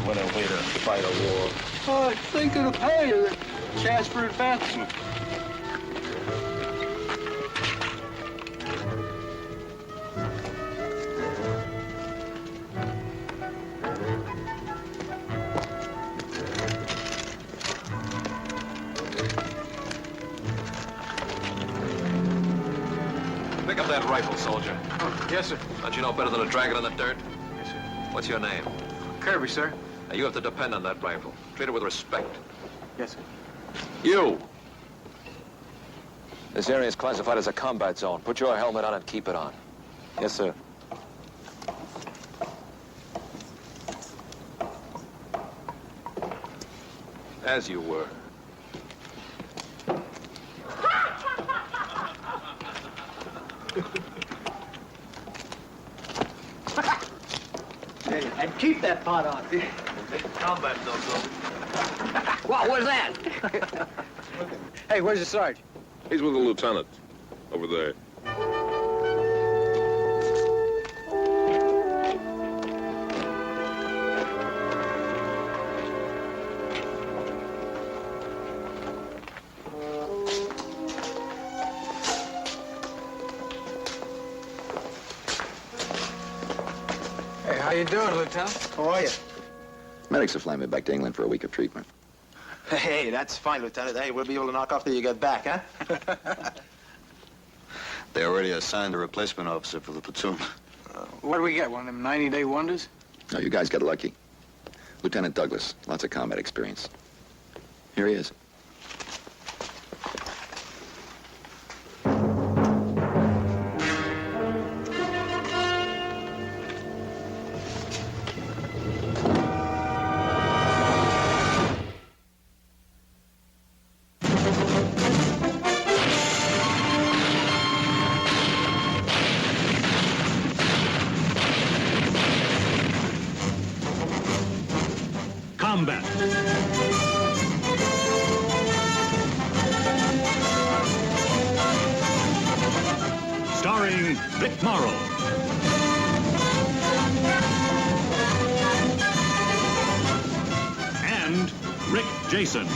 What a way to fight a war. I think it'll pay the chance for advancement. Pick up that rifle, soldier. Oh, yes, sir. Don't you know better than to drag it in the dirt? Yes, sir. What's your name? Kirby, sir. Now, you have to depend on that rifle. Treat it with respect. Yes, sir. You! This area is classified as a combat zone. Put your helmet on and keep it on. Yes, sir. As you were. And keep that pot on. Combat zone, What was that? Hey, where's the sergeant? He's with the lieutenant over there. Hey, how you doing, Lieutenant? How are you? Medics have flown me back to England for a week of treatment. Hey, that's fine, Lieutenant. Hey, we'll be able to knock off till you get back, huh? They already assigned a replacement officer for the platoon. What do we get, one of them 90-day wonders? No, you guys got lucky. Lieutenant Douglas, lots of combat experience. Here he is. Combat. Starring Vic Morrow. And Rick Jason.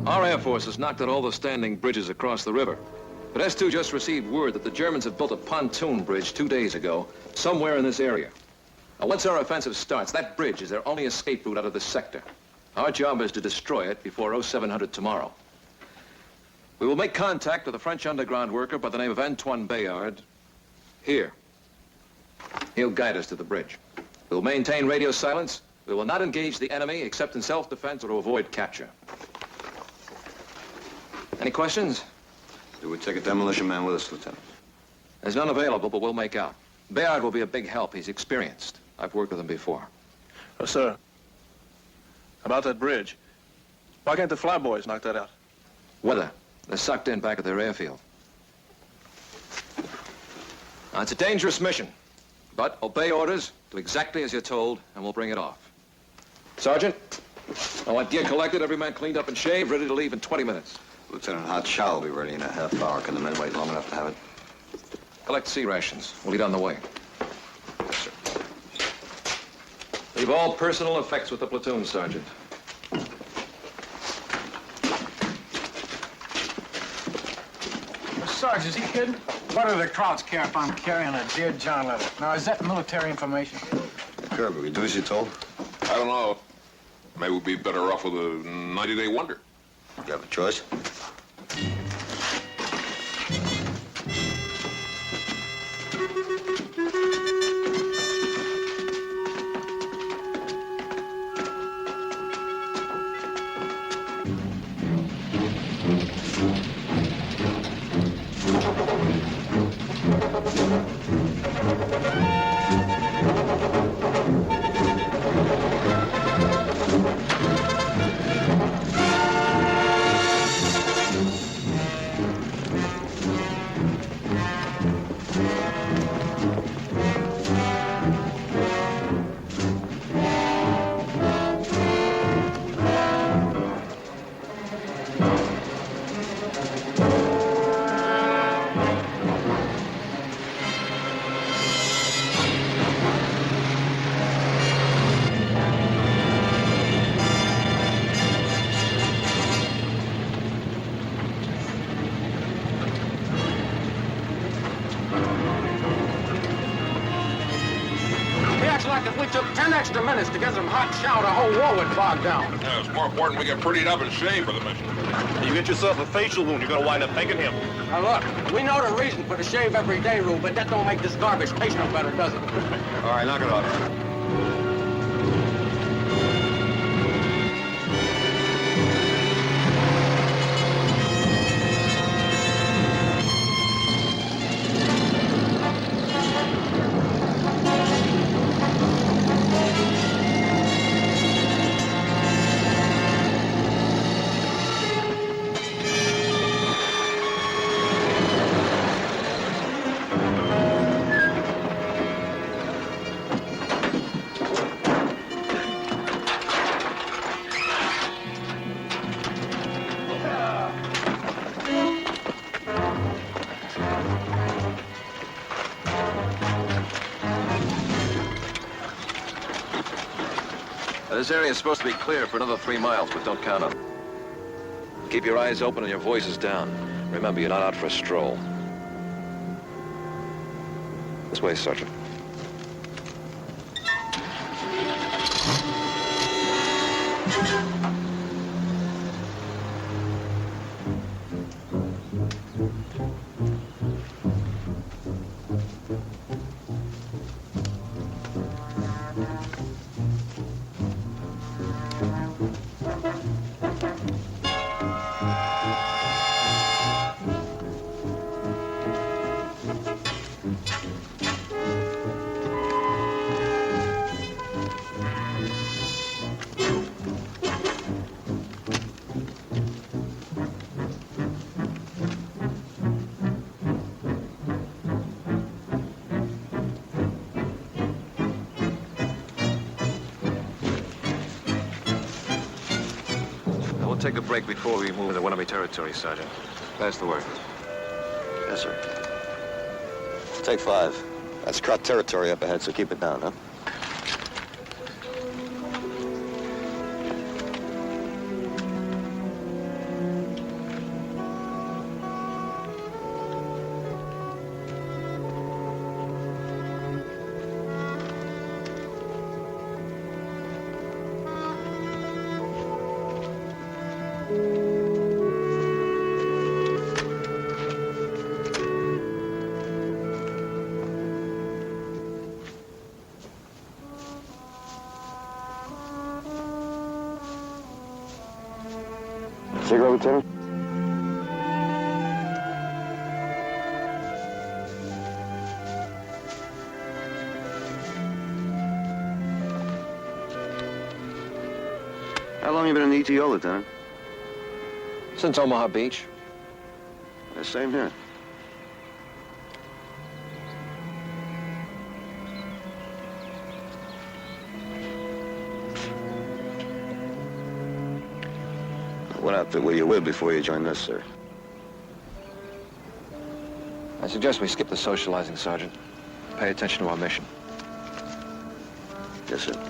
Our Air Force has knocked out all the standing bridges across the river. But S2 just received word that the Germans have built a pontoon bridge 2 days ago, somewhere in this area. Now, once our offensive starts, that bridge is their only escape route out of this sector. Our job is to destroy it before 0700 tomorrow. We will make contact with a French underground worker by the name of Antoine Bayard here. He'll guide us to the bridge. We'll maintain radio silence. We will not engage the enemy except in self-defense or to avoid capture. Any questions? Do we take a demolition man with us, Lieutenant? There's none available, but we'll make out. Bayard will be a big help. He's experienced. I've worked with him before. Oh, sir. About that bridge. Why can't the flyboys knock that out? Weather. They're sucked in back at their airfield. Now, it's a dangerous mission, but obey orders, do exactly as you're told, and we'll bring it off. Sergeant, I want gear collected, every man cleaned up and shaved, ready to leave in 20 minutes. Lieutenant Hot Chow will be ready in a half hour. Can the men wait long enough to have it? Collect sea rations. We'll eat on the way. Yes, sir. Leave all personal effects with the platoon, Sergeant. Sarge, is he kidding? What do the Krauts care if I'm carrying a Dear John letter? Now, is that military information? Kirby, we do as you're told? I don't know. Maybe we'd be better off with a 90-day wonder. You have a choice? minutes to get some hot shower, the whole war would bog down. Yeah, it's more important we get prettied up and shaved for the mission. You get yourself a facial wound, you're gonna wind up thanking him. Now look, we know the reason for the shave every day rule, but that don't make this garbage taste no better, does it? All right, knock it off. This area is supposed to be clear for another 3 miles, but don't count on it. Keep your eyes open and your voices down. Remember, you're not out for a stroll. This way, Sergeant. We'll take a break before we move into enemy territory, Sergeant. Pass the word. Yes, sir. Take 5. That's Krut territory up ahead, so keep it down, huh? Cigarette, Lieutenant? How long you been in the ETO, Lieutenant? Since Omaha Beach. The same here. What outfit were you with before you joined us, sir? I suggest we skip the socializing, Sergeant. Pay attention to our mission. Yes, sir.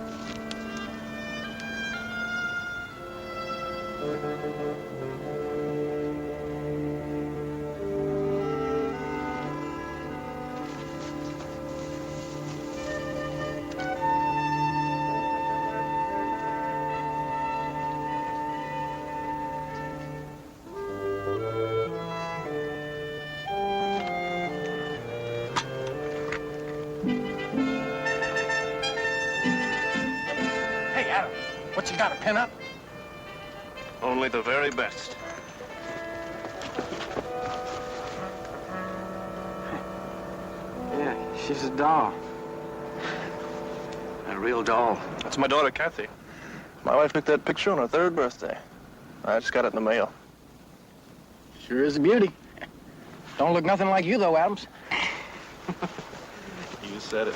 Hey, Adam, what you got, a pin up? Only the very best. Yeah, she's a doll. A real doll. That's my daughter, Kathy. My wife took that picture on her 3rd birthday. I just got it in the mail. Sure is a beauty. Don't look nothing like you, though, Adams. You said it.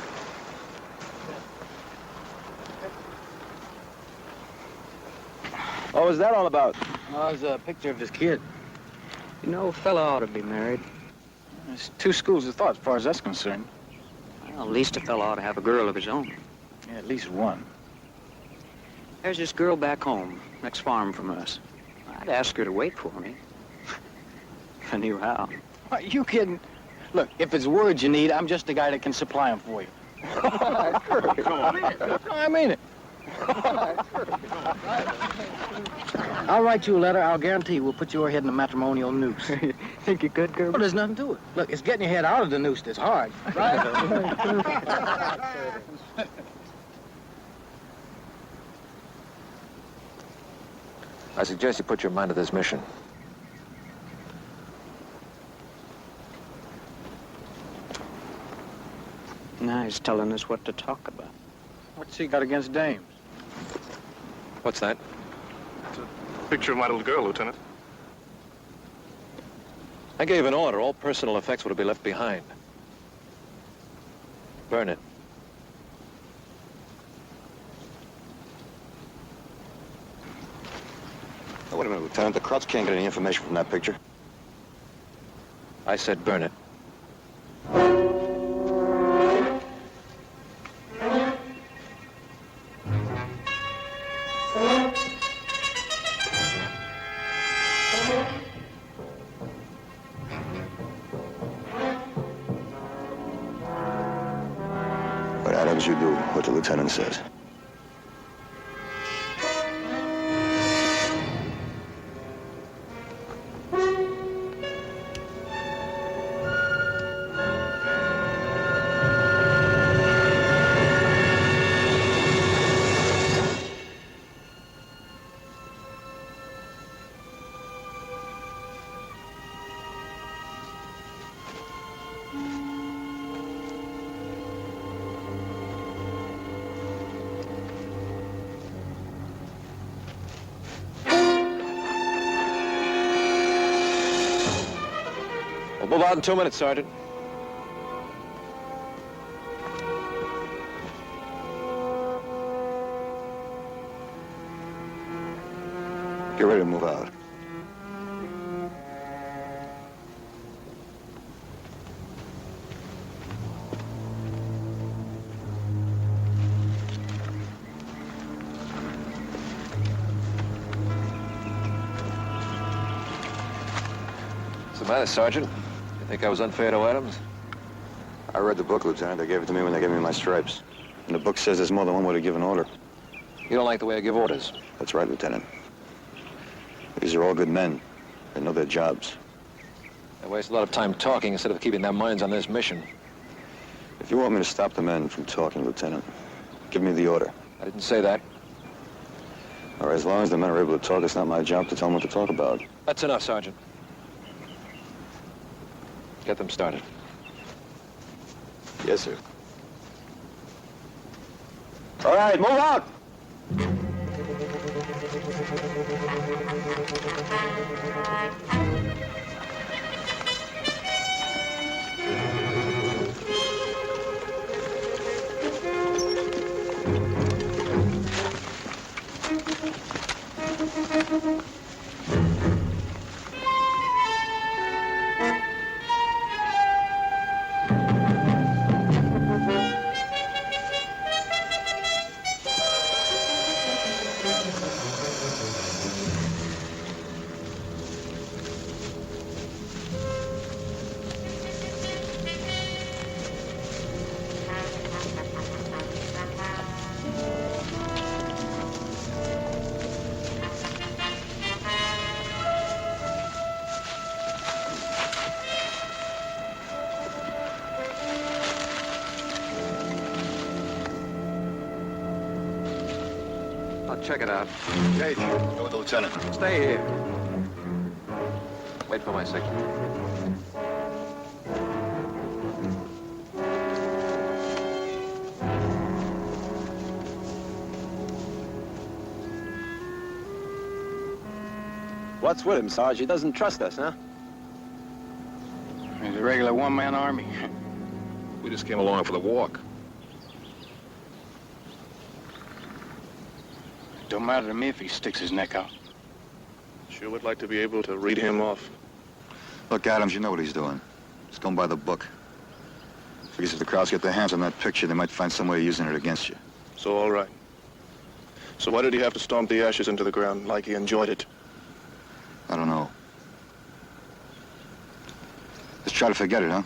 What was that all about? Oh, it was a picture of his kid. You know, a fella ought to be married. There's 2 schools of thought as far as that's concerned. Well, at least a fella ought to have a girl of his own. Yeah, at least one. There's this girl back home, next farm from us. I'd ask her to wait for me. If I knew how. Are you kidding? Look, if it's words you need, I'm just the guy that can supply them for you. Come on. I mean it. I'll write you a letter. I'll guarantee we'll put your head in the matrimonial noose. Think you could, Gerber? Well, there's nothing to it. Look, it's getting your head out of the noose that's hard. Right? I suggest you put your mind to this mission. Now he's telling us what to talk about. What's he got against dames? What's that? Picture of my little girl, Lieutenant. I gave an order. All personal effects were to be left behind. Burn it. Oh, wait a minute, Lieutenant. The Krauts can't get any information from that picture. I said burn it. What happens, you do what the lieutenant says. We'll move out in 2 minutes, Sergeant. Get ready to move out. What's the matter, Sergeant? You think I was unfair to Adams? I read the book, Lieutenant. They gave it to me when they gave me my stripes. And the book says there's more than one way to give an order. You don't like the way I give orders? That's right, Lieutenant. These are all good men. They know their jobs. They waste a lot of time talking instead of keeping their minds on this mission. If you want me to stop the men from talking, Lieutenant, give me the order. I didn't say that. All right, as long as the men are able to talk, it's not my job to tell them what to talk about. That's enough, Sergeant. Get them started. Yes, sir. All right, move out. I'll check it out. Gage, go with the lieutenant. Stay here. Wait for my signal. What's with him, Sarge? He doesn't trust us, huh? He's a regular one-man army. We just came along for the walk. Don't matter to me if he sticks his neck out. Sure would like to be able to read him off. Look, Adams, you know what he's doing. He's going by the book. Figures if the Krauts get their hands on that picture, they might find some way of using it against you. So, all right. So why did he have to stomp the ashes into the ground like he enjoyed it? I don't know. Let's try to forget it, huh?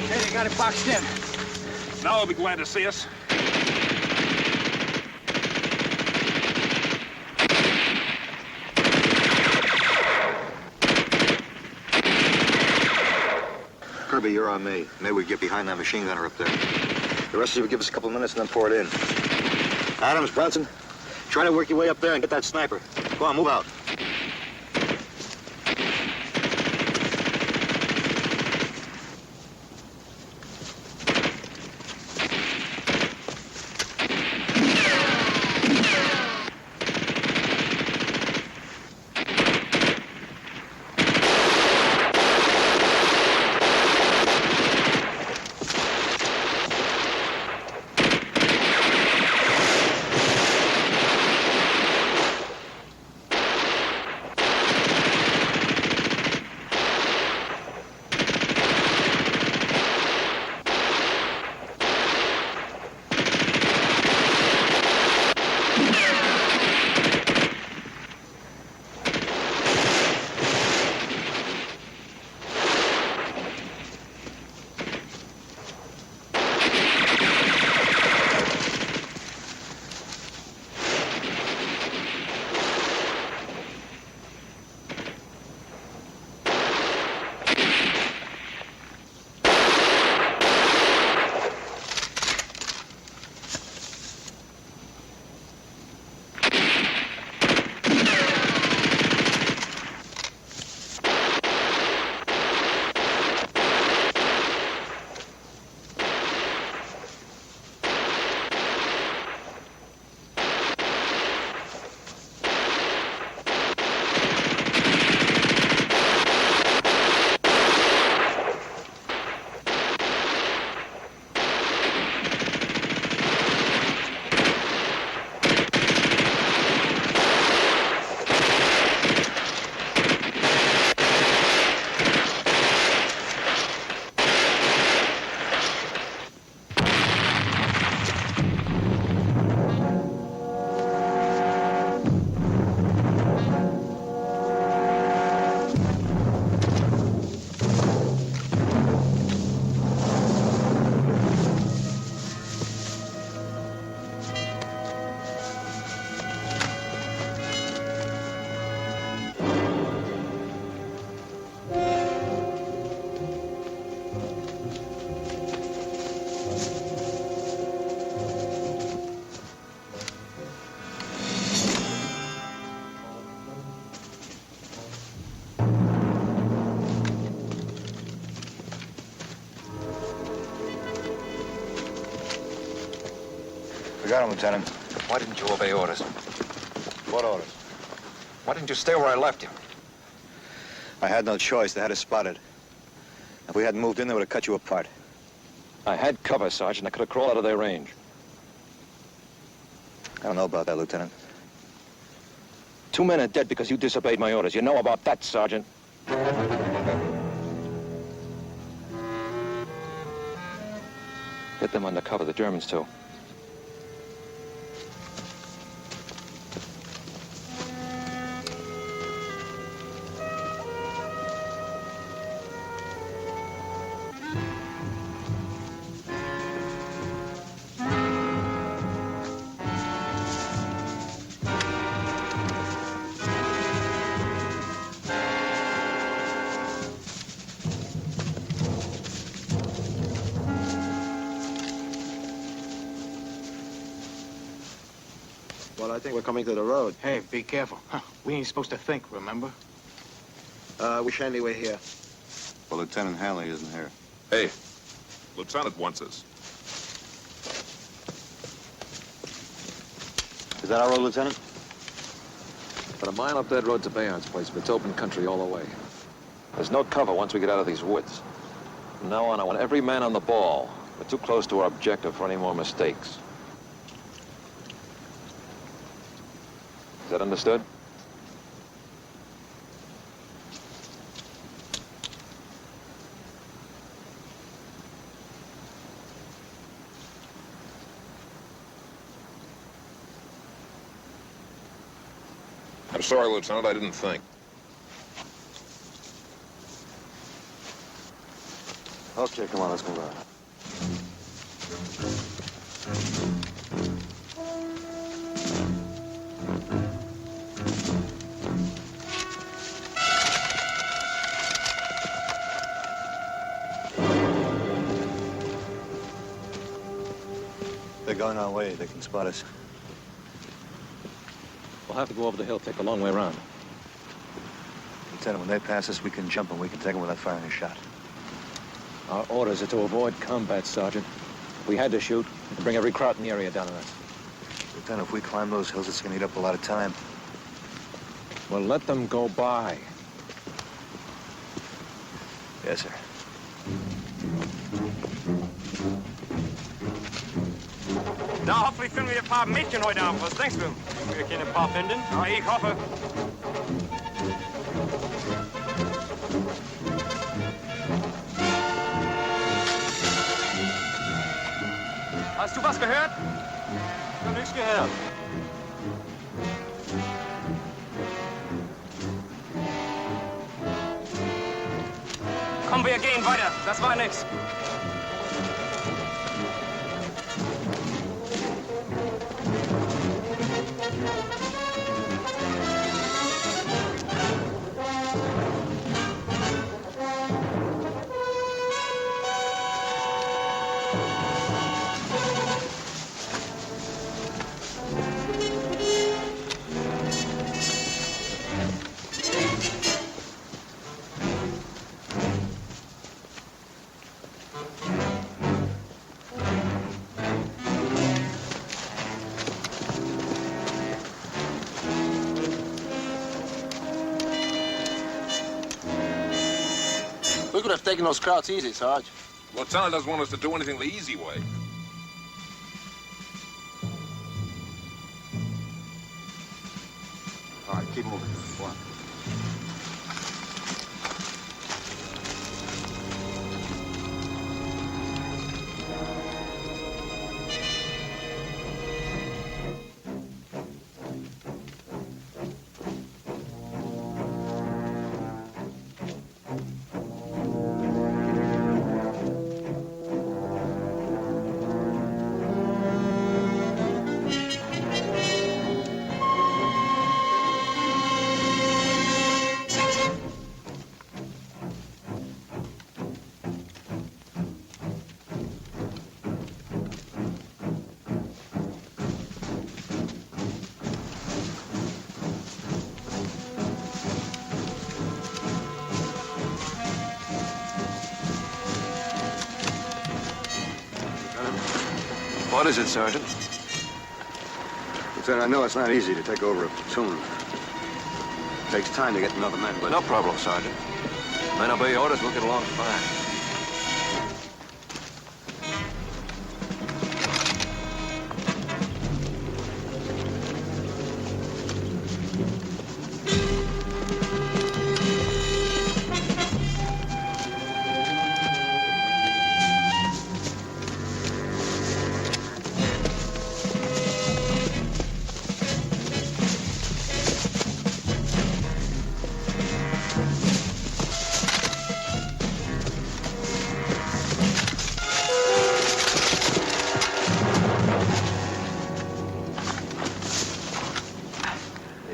Hey, they got it boxed in. Now they'll be glad to see us. Kirby, you're on me. Maybe we get behind that machine gunner up there. The rest of you will give us a couple minutes and then pour it in. Adams, Bronson, try to work your way up there and get that sniper. Go on, move out. We got him, Lieutenant. Why didn't you obey orders? What orders? Why didn't you stay where I left you? I had no choice. They had us spotted. If we hadn't moved in, they would have cut you apart. I had cover, Sergeant. I could have crawled out of their range. I don't know about that, Lieutenant. 2 men are dead because you disobeyed my orders. You know about that, Sergeant. Get them under cover, the Germans, too. Well, I think we're coming to the road. Hey, be careful. Huh. We ain't supposed to think, remember? We shan't we're here. Well, Lieutenant Hanley isn't here. Hey, Lieutenant wants us. Is that our road, Lieutenant? But a mile up that road to Bayard's place, but it's open country all the way. There's no cover once we get out of these woods. From now on, I want every man on the ball. We're too close to our objective for any more mistakes. Is that understood? I'm sorry, Lieutenant, I didn't think. Okay, come on, let's move on. They're going our way. They can spot us. We'll have to go over the hill, take a long way around. Lieutenant, when they pass us, we can jump and we can take them without firing a shot. Our orders are to avoid combat, Sergeant. If we had to shoot, we could bring every Kraut in the area down on us. Lieutenant, if we climb those hills, it's going to eat up a lot of time. Well, let them go by. Yes, sir. Na, hoffentlich finden wir ein paar Mädchen heute Abend. Was denkst du? Wir können ein paar finden. Ja, ich hoffe. Hast du was gehört? Ich hab nichts gehört. Komm, wir gehen weiter. Das war nix. We could have taken those Krauts easy, Sarge. Lieutenant doesn't want us to do anything the easy way. All right, keep moving. Go on. What is it, Sergeant? Lieutenant, I know it's not easy to take over a platoon. It takes time to get to know the men, but... No problem, Sergeant. Men obey orders, we'll get along fine.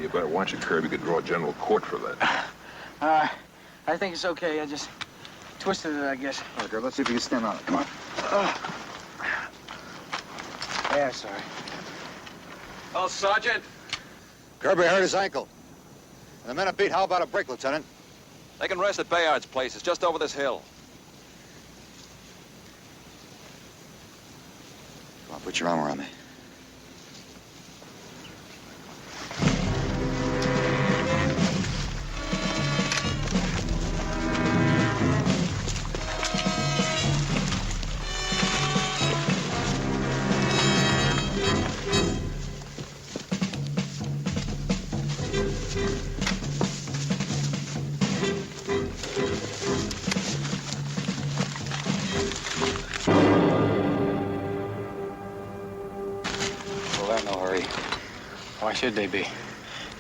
You better watch it, Kirby. You could draw a general court for that. I think it's okay. I just twisted it, I guess. Okay, let's see if you can stand on it. Come on. Yeah, sorry. Oh, Sergeant! Kirby hurt his ankle. And the men are beat. How about a break, Lieutenant? They can rest at Bayard's place. It's just over this hill. Come on, put your arm around me. Well, they're in no hurry. Why should they be?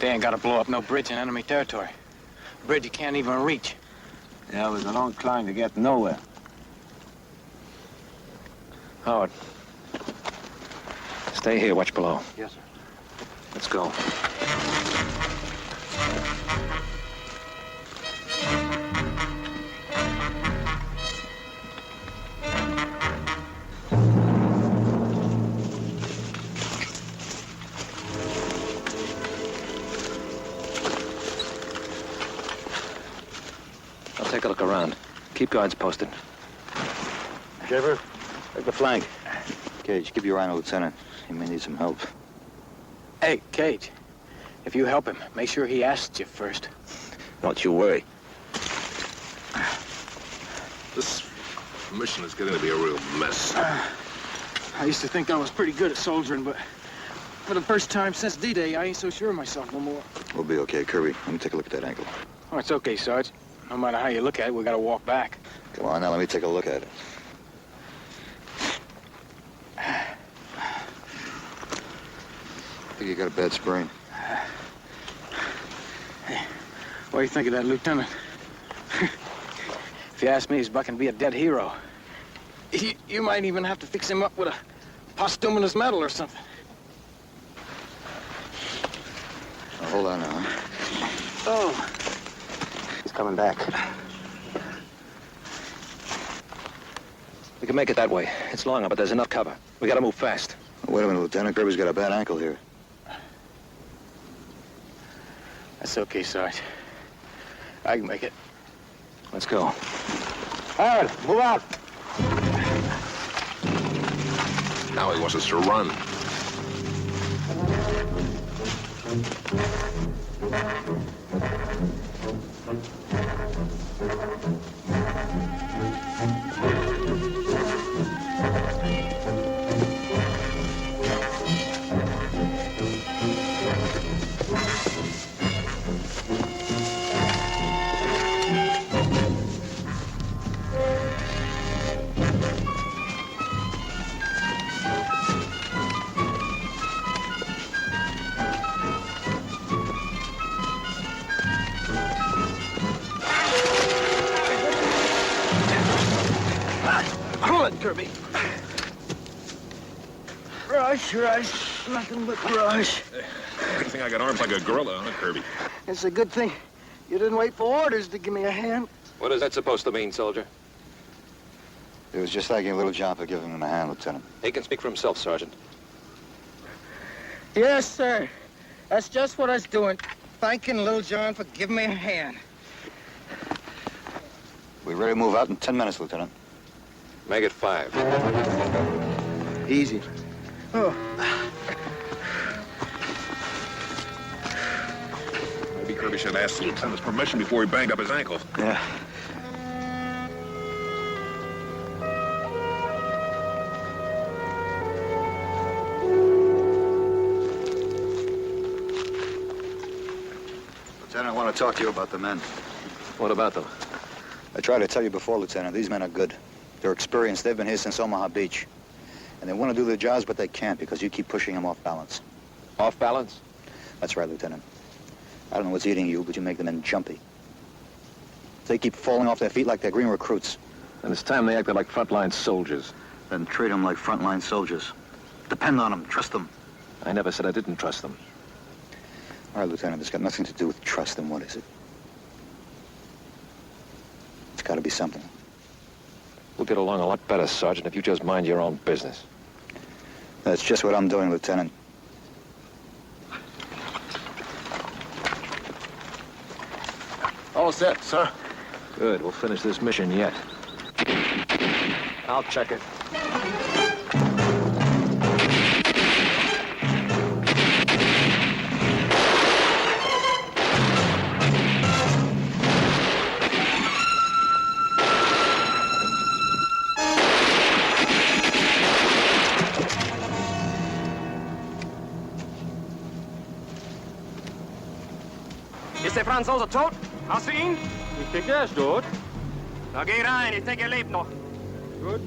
They ain't got to blow up no bridge in enemy territory. A bridge you can't even reach. Yeah, it was a long climb to get nowhere. Howard. Stay here. Watch below. Yes, sir. Let's go. I'll take a look around. Keep guards posted. Shaver, take the flank. Cage, give your eye to Lieutenant. He may need some help. Hey, Cage, if you help him, make sure he asks you first. Don't you worry. This mission is getting to be a real mess. I used to think I was pretty good at soldiering, but for the first time since D-Day, I ain't so sure of myself no more. We'll be okay, Kirby. Let me take a look at that ankle. Oh, it's okay, Sarge. No matter how you look at it, we gotta walk back. Come on, now let me take a look at it. I think you got a bad sprain. What do you think of that, Lieutenant? If you ask me, he's bucking to be a dead hero. You might even have to fix him up with a posthumous medal or something. Now, hold on now. Oh. He's coming back. We can make it that way. It's longer, but there's enough cover. We gotta move fast. Wait a minute, Lieutenant. Kirby's got a bad ankle here. That's okay, Sarge. I can make it. Let's go. Howard, move out. Now he wants us to run. Hold it, Kirby. Rush, nothing but rush. Good thing I got arms like a gorilla, huh, Kirby? It's a good thing you didn't wait for orders to give me a hand. What is that supposed to mean, soldier? It was just thanking Little John for giving him a hand, Lieutenant. He can speak for himself, Sergeant. Yes, sir. That's just what I was doing. Thanking Little John for giving me a hand. We're ready to move out in 10 minutes, Lieutenant. Make it 5. Easy. Oh. Maybe Kirby should ask the lieutenant's permission before he banged up his ankle. Yeah. Lieutenant, I want to talk to you about the men. What about them? I tried to tell you before, Lieutenant, these men are good. They're experienced. They've been here since Omaha Beach. And they want to do their jobs, but they can't because you keep pushing them off balance. Off balance? That's right, Lieutenant. I don't know what's eating you, but you make the men jumpy. They keep falling off their feet like they're green recruits. And it's time they acted like frontline soldiers. Then treat them like frontline soldiers. Depend on them. Trust them. I never said I didn't trust them. All right, Lieutenant, it's got nothing to do with trust. Then what is it? It's got to be something. We'll get along a lot better, Sergeant, if you just mind your own business. That's just what I'm doing, Lieutenant. All set, sir. Good. We'll finish this mission yet. I'll check it. Ist der Franzose tot? Hast du ihn? Ich denke, er ist tot. Na, geh rein, ich denke, er lebt noch. Gut.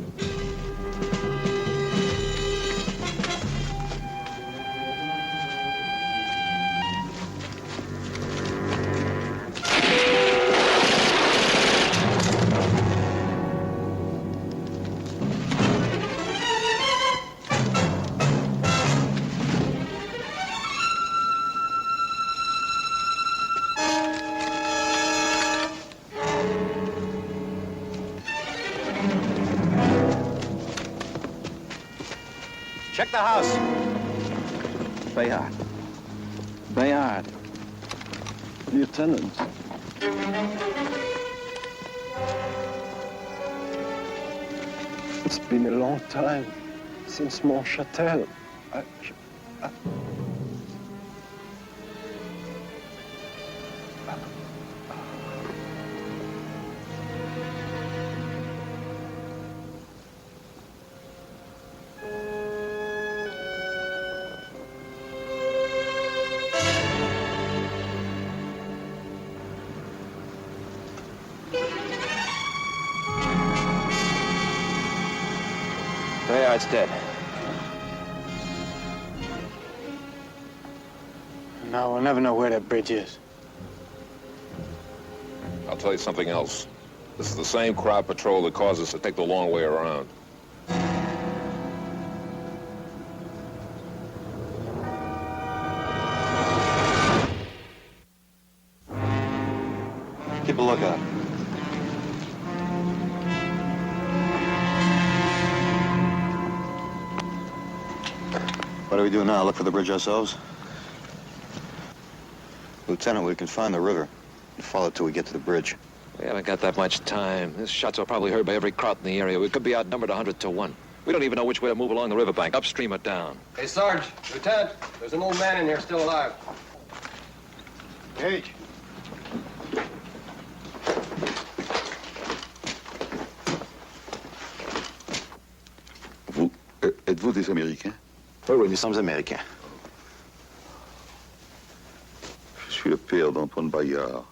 Check the house. Bayard. Bayard. Lieutenant. It's been a long time since Montchâtel. Bayard's dead. Now we'll never know where that bridge is. I'll tell you something else. This is the same crowd patrol that caused us to take the long way around. Keep a lookout. What do we do now? Look for the bridge ourselves? Lieutenant, we can find the river and follow it till we get to the bridge. We haven't got that much time. This shots are probably heard by every Kraut in the area. We could be outnumbered 100 to 1. We don't even know which way to move along the riverbank, upstream or down. Hey, Sarge, Lieutenant, there's an old man in here still alive. Gage. Vous, êtes-vous des Américains? Oui, nous sommes Américains. Je suis le père d'Antoine Bayard.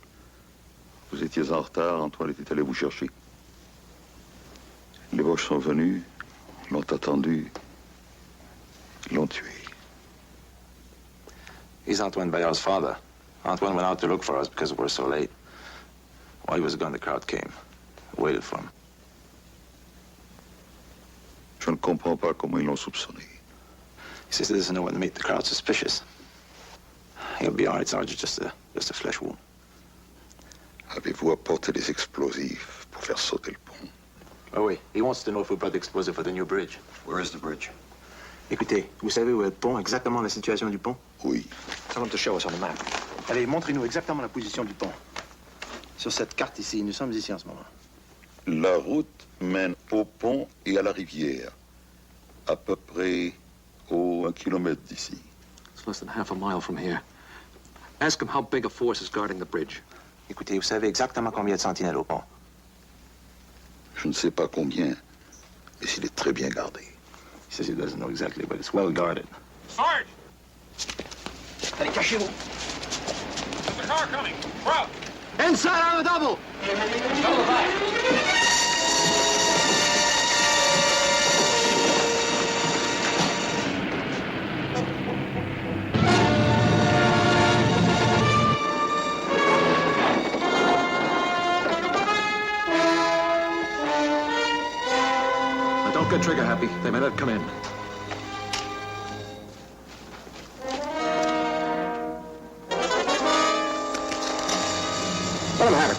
Vous étiez en retard, Antoine était allé vous chercher. Les Boches sont venus, l'ont attendu, ils l'ont tué. He's Antoine Bayard's father. Antoine went out to look for us because we were so late. While he was gone, the crowd came. We waited for him. Je ne comprends pas comment ils l'ont soupçonné. He says he doesn't know what to make the crowd suspicious. He'll be all right, Sergeant, just a flesh wound. Avez-vous apporté des explosifs pour faire sauter le pont? Oh, oui. He wants to know if we brought the explosive for the new bridge. Where is the bridge? Écoutez, vous savez où est le pont, exactement la situation du pont? Oui. Tell him to show us on the map. Allez, montrez-nous exactement la position du pont. Sur cette carte ici, nous sommes ici en ce moment. La route mène au pont et à la rivière, à peu près au 1 kilomètre d'ici. It's less than half a mile from here. Ask him how big a force is guarding the bridge. Écoutez, vous savez exactement combien de sentinelles au pont? Je ne sais pas combien, mais il est très bien gardé. He says he doesn't know exactly, but it's well guarded. Sarge! Allez, cachez-vous. There's a car coming. Bro! Inside on the double! Double back. Now, don't get trigger happy. They may not come in. Let him have it.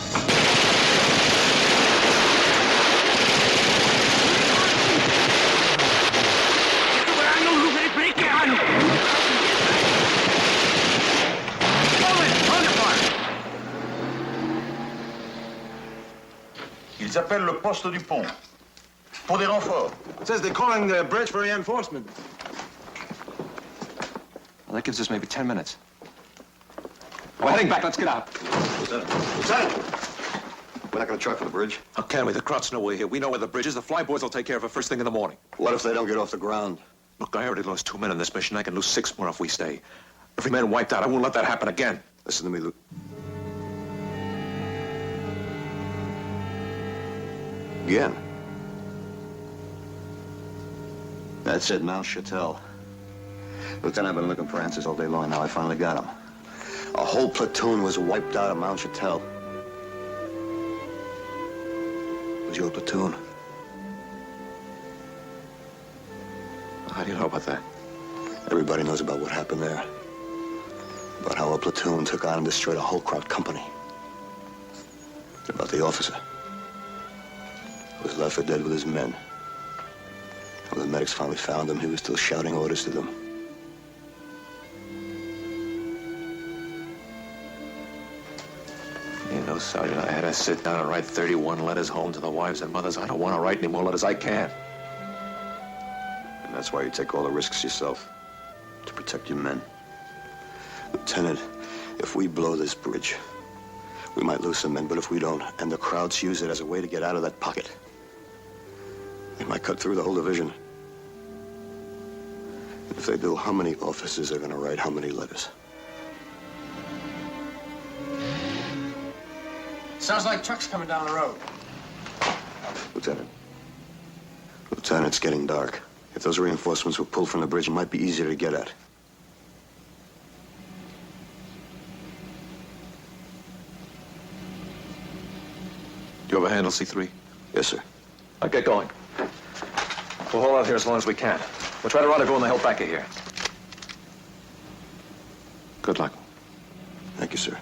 appellent le poste du pont. Pour des renforts. It says they're calling the bridge for reinforcement. Well, that gives us maybe 10 minutes. We're heading back. Let's get out. Lieutenant! Lieutenant! We're not going to try for the bridge. How can we? The Krauts know we're here. We know where the bridge is. The flyboys will take care of it first thing in the morning. What if they don't get off the ground? Look, I already lost 2 men in this mission. I can lose 6 more if we stay. Every man wiped out. I won't let that happen again. Listen to me, Lou. Again. That's it, Mount Chatel. Lieutenant, I've been looking for answers all day long. Now I finally got them. A whole platoon was wiped out of Mount Chatel. It was your platoon. How do you know about that? Everybody knows about what happened there. About how a platoon took on and destroyed a whole Kraut company. About the officer who was left for dead with his men. When the medics finally found him, he was still shouting orders to them. You know, Sergeant, I had to sit down and write 31 letters home to the wives and mothers. I don't want to write any more letters. I can't. And that's why you take all the risks yourself. To protect your men. Lieutenant, if we blow this bridge, we might lose some men, but if we don't, and the Krauts use it as a way to get out of that pocket, they might cut through the whole division. If they do, how many officers are going to write how many letters? Sounds like trucks coming down the road. Lieutenant. Lieutenant, it's getting dark. If those reinforcements were pulled from the bridge, it might be easier to get at. Do you have a handle, C3? Yes, sir. I'll get going. We'll hold out here as long as we can. We'll try to rendezvous on the hill back of here. Good luck. Thank you, sir.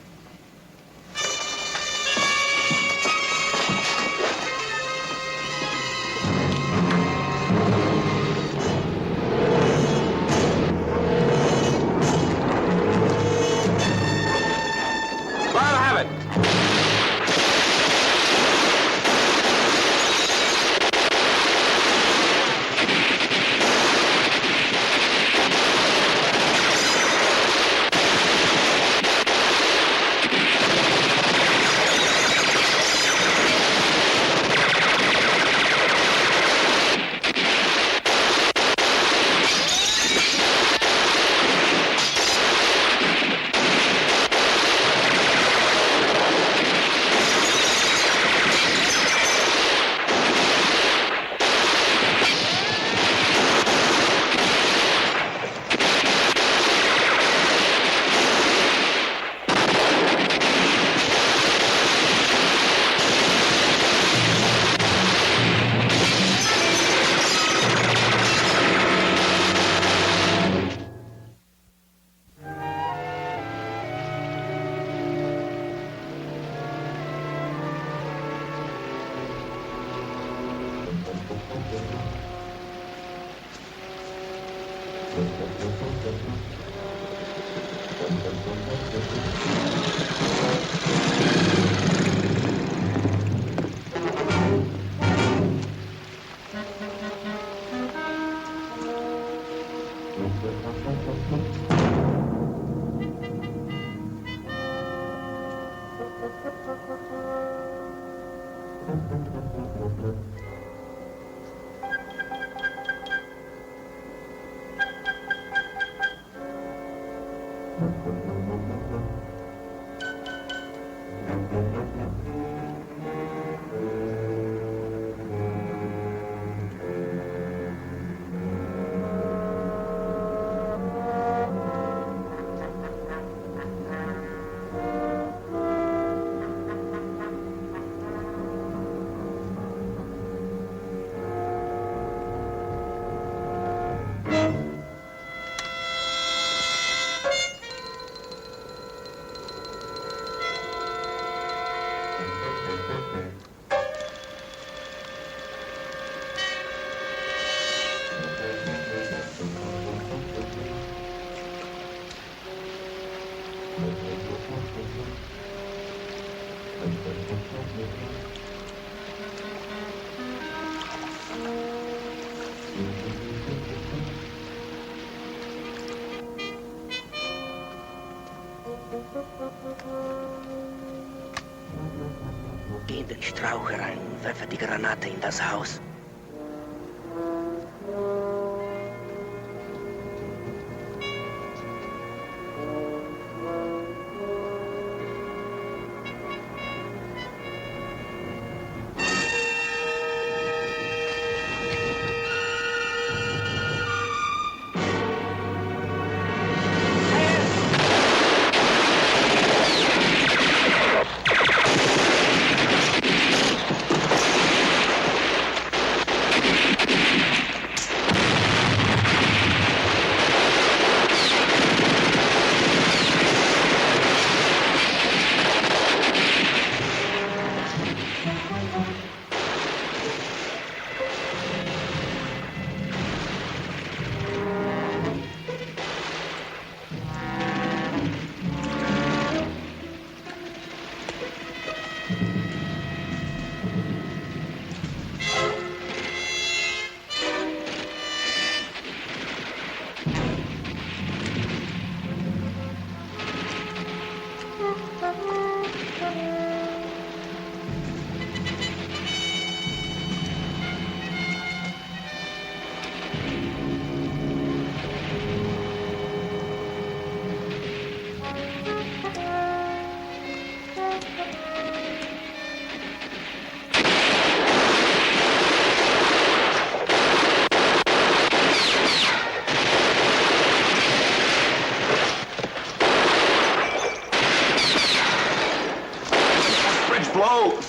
Geh den Strauch herein und werfe die Granate in das Haus. Blow!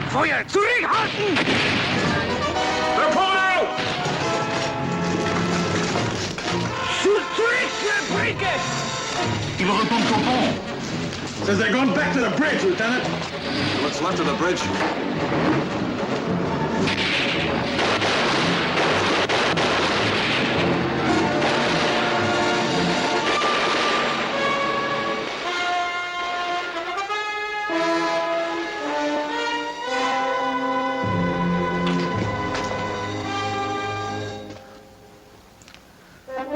Feuer! Zurückhalten! They're pulling out! Zurück, Brücke! Ils retournent au pont. Says they're going back to the bridge, Lieutenant. What's left of the bridge?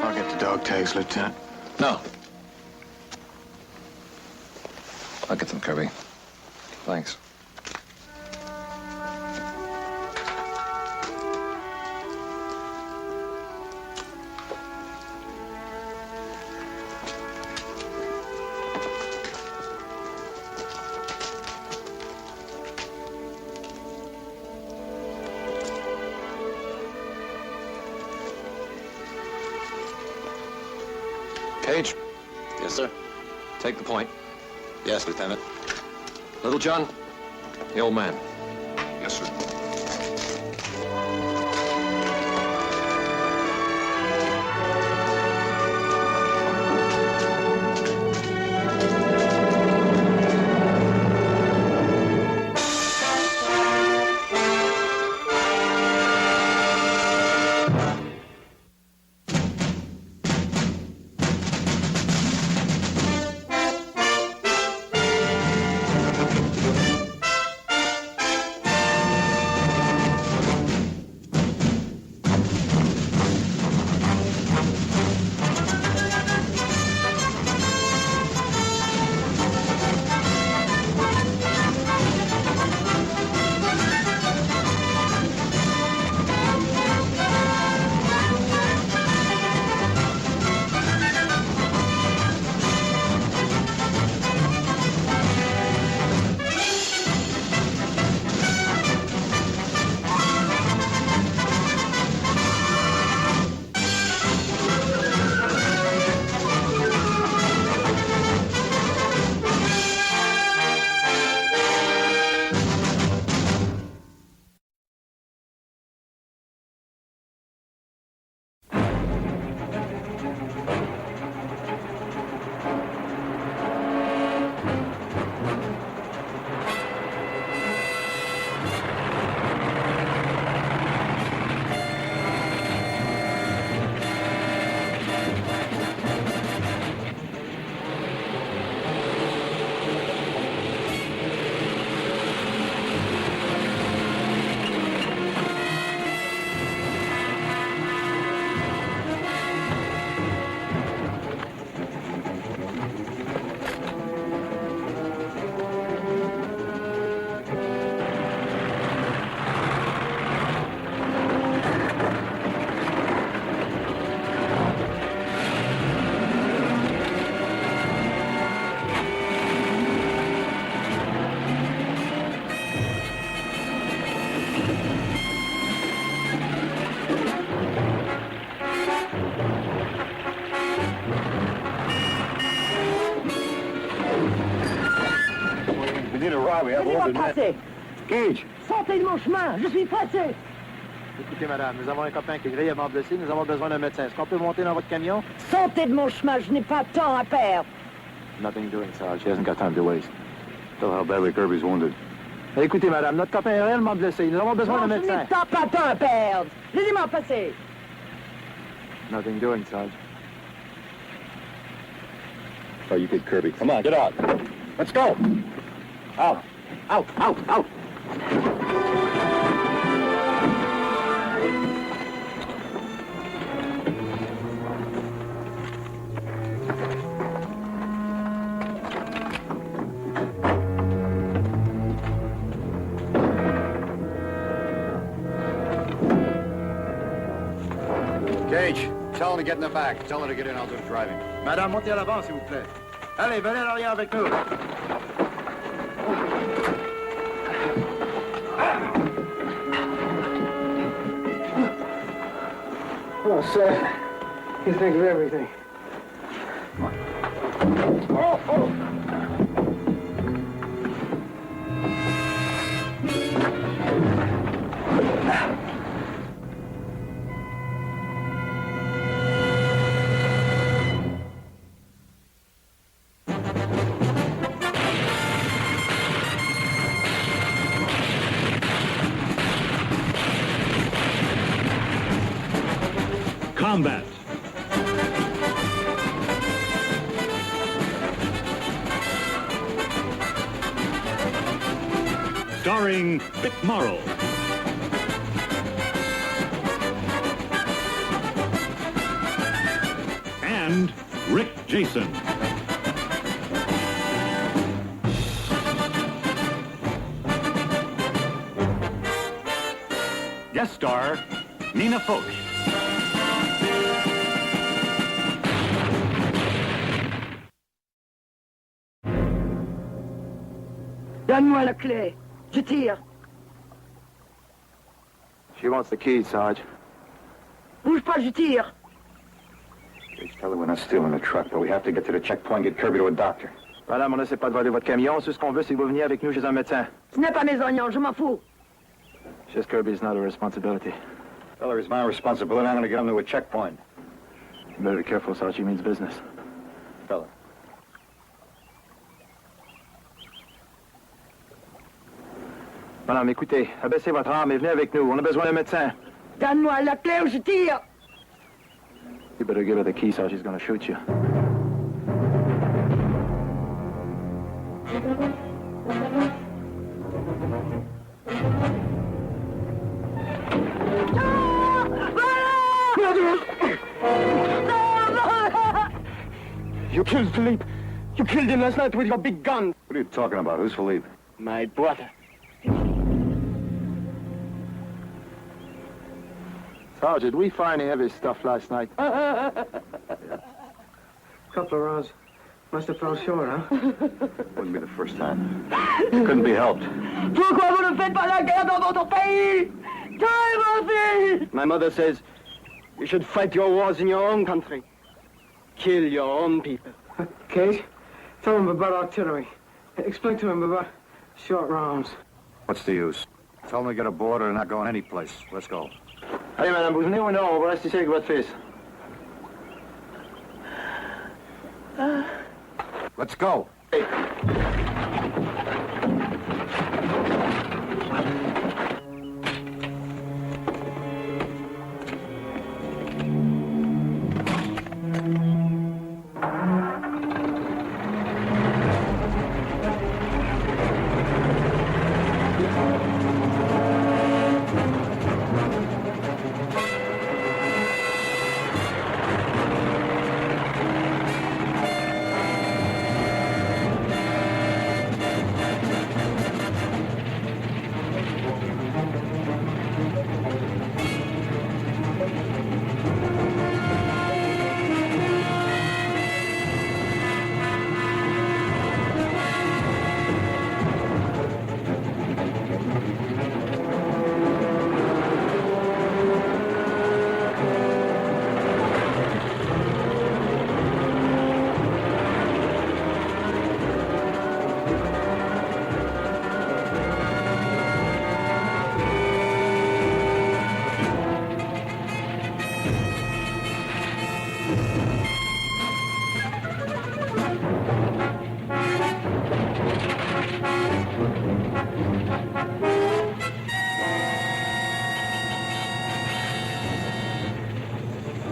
I'll get the dog tags, Lieutenant. No. I'll get them, Kirby. Thanks. Page, Yes, sir. take the point. Yes, Lieutenant. Little John, the old man. Yes, sir. car. We have all the passer. Gage. Sortez de mon chemin, je suis pressé. Écoutez, madame, nous avons un copain qui est grièvement blessé. Nous avons besoin d'un médecin. Est-ce qu'on peut monter dans votre camion? Sortez de mon chemin, je n'ai pas de temps à perdre. Nothing doing, Sarge. She hasn't got time to waste. Tell how badly Kirby's wounded. Écoutez, madame, notre copain est réellement blessé. Nous avons besoin d'un Je médecin. n'ai pas de temps à perdre. Laissez-moi passer. Nothing doing, Sarge. Oh, you get Kirby. Come on, get out. Let's go. Out. Out, out, out. Gage, tell him to get in the back. Tell her to get in, I'll do the driving. Madame, montez à l'avant, s'il vous plaît. Allez, venez à l'arrière avec nous. Oh, sir. You think of everything. Oh, oh. Combat. Starring Vic Morrow. And Rick Jason. Guest star, Nina Foch. Donne-moi la clé. Je tire. She wants the keys, Sarge. Bouge pas, je tire. Gage, tell her we're not stealing the truck, but we have to get to the checkpoint, get Kirby to a doctor. Madame, on n'essaie pas de voler votre camion. Tout ce qu'on veut, c'est que vous veniez avec nous chez un médecin. Ce n'est pas mes oignons, je m'en fous. Just Kirby's not a responsibility. Tell her it's my responsibility. I'm going to get him to a checkpoint. You better be careful, Sarge. She means business. Tell her. Madame, écoutez, abaissez votre arme et venez avec nous. On a besoin d'un médecin. Donne-moi la clé ou je tire. You better give her the keys, or she's gonna shoot you. You killed Philippe. You killed him last night with your big gun. What are you talking about? Who's Philippe? My brother. Sarge, did we find any heavy stuff last night? Couple of rounds. Must have fell short, huh? Wouldn't be the first time. Couldn't be helped. Pourquoi vous ne faites pas la guerre dans votre pays? Tuez mon fils! My mother says you should fight your wars in your own country. Kill your own people. Kate, tell him about artillery. Explain to him about short rounds. What's the use? Tell them to get aboard or they're not going any place. Let's go. Allez, madame, vous venez ou non? On va rester ici avec votre fils. Let's go.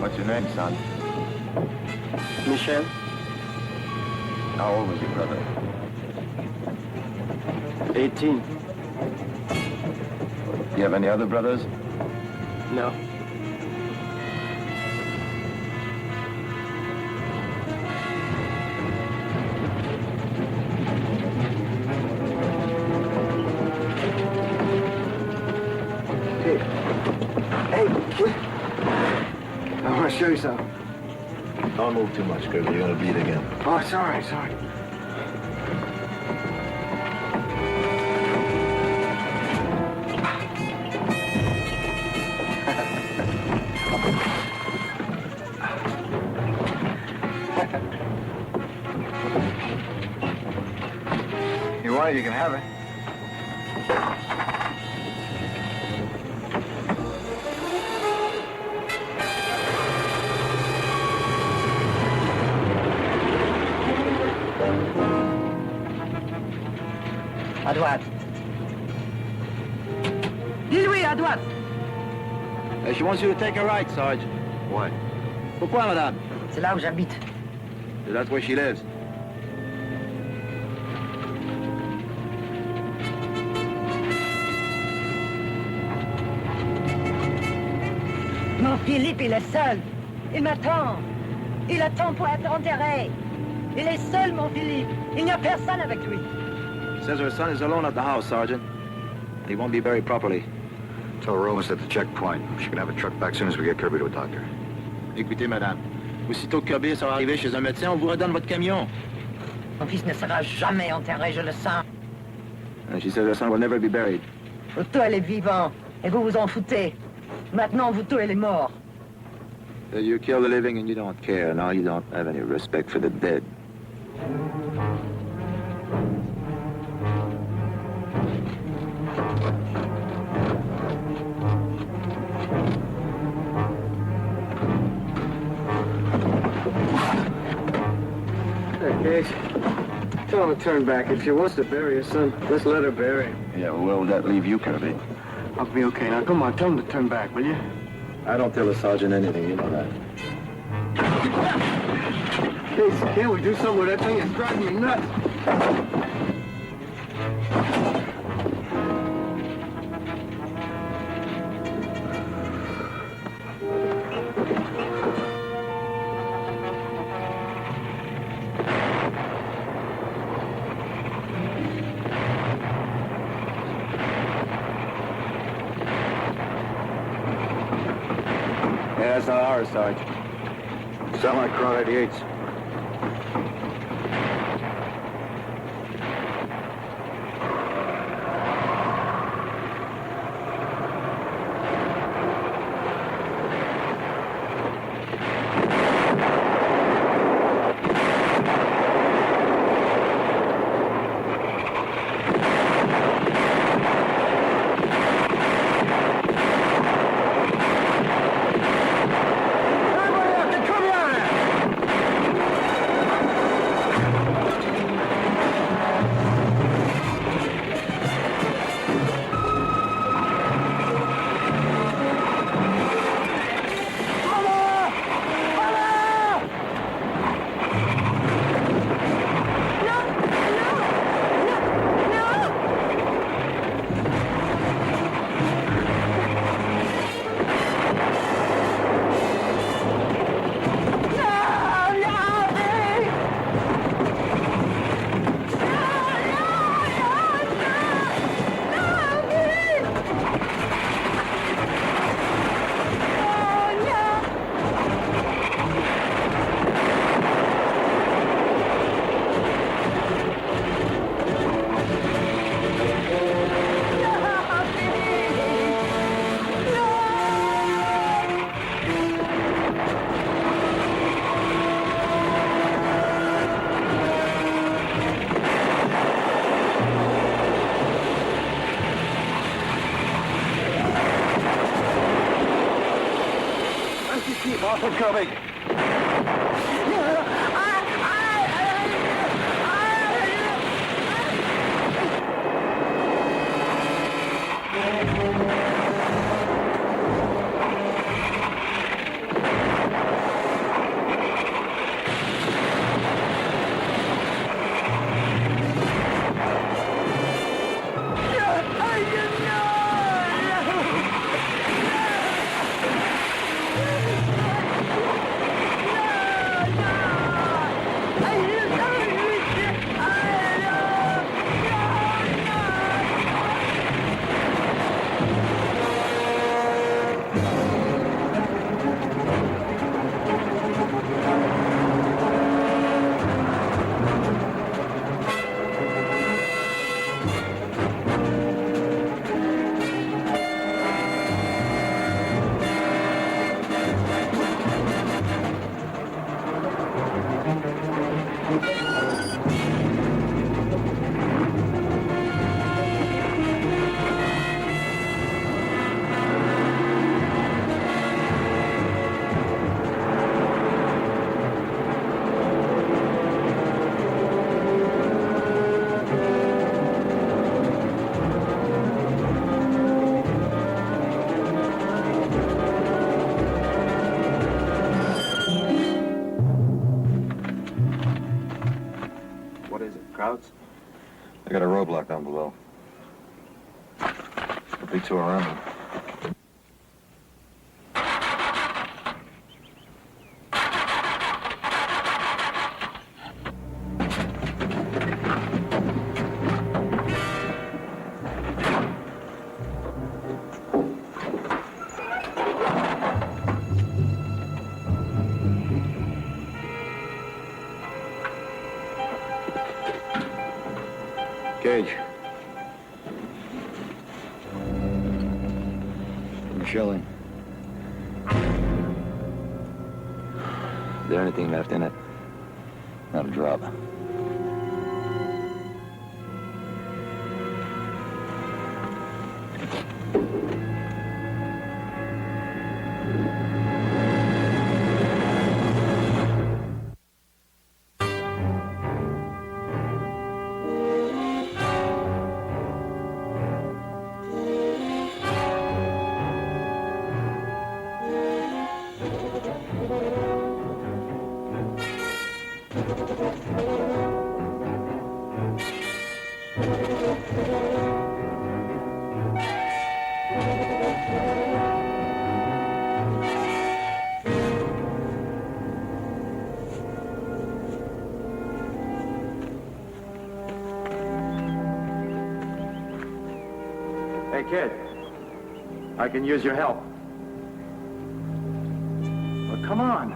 What's your name, son? Michel? How old was your brother? 18. You have any other brothers? No. Hey, kid. I want to show you something. Don't move too much, Kirby. You're gonna bleed again. Oh, sorry, sorry. You want it, you can have it. À droite. Dis-lui, à droite. She wants you to take a right, Sarge. Why? Pourquoi, madame? C'est là où j'habite. That's where she lives. Mon Philippe, il est seul. Il m'attend. Il attend pour être enterré. Il est seul, mon Philippe. Il n'y a personne avec lui. Says her son is alone at the house, Sergeant. He won't be buried properly. Tell her Roma's at the checkpoint. She can have a truck back as soon as we get Kirby to a doctor. Écoutez, madame. Aussitôt que Kirby sera arrivé chez un médecin, on vous redonne votre camion. Mon fils ne sera jamais enterré, je le sens. And she says her son will never be buried. Vous tuez les vivants, et vous vous en foutez. Maintenant, vous tuez les morts. You kill the living and you don't care. Now you don't have any respect for the dead. Hey, Case. Tell him to turn back. If she wants to bury her son, let's let her bury him. Yeah, well, where will that leave you, Kirby? I'll be okay. Now, come on, tell him to turn back, will you? I don't tell the sergeant anything, you know that. Case, can't we do something with that thing? It's driving me nuts. Yeah, that's not ours, Sarge. Sound like Crowd 88's. Keep off of Kirby. They got a roadblock down below. There'll be two around them. Cage. Shelling. Is there anything left in it? Not a drop. Hey, kid. I can use your help. Well, come on.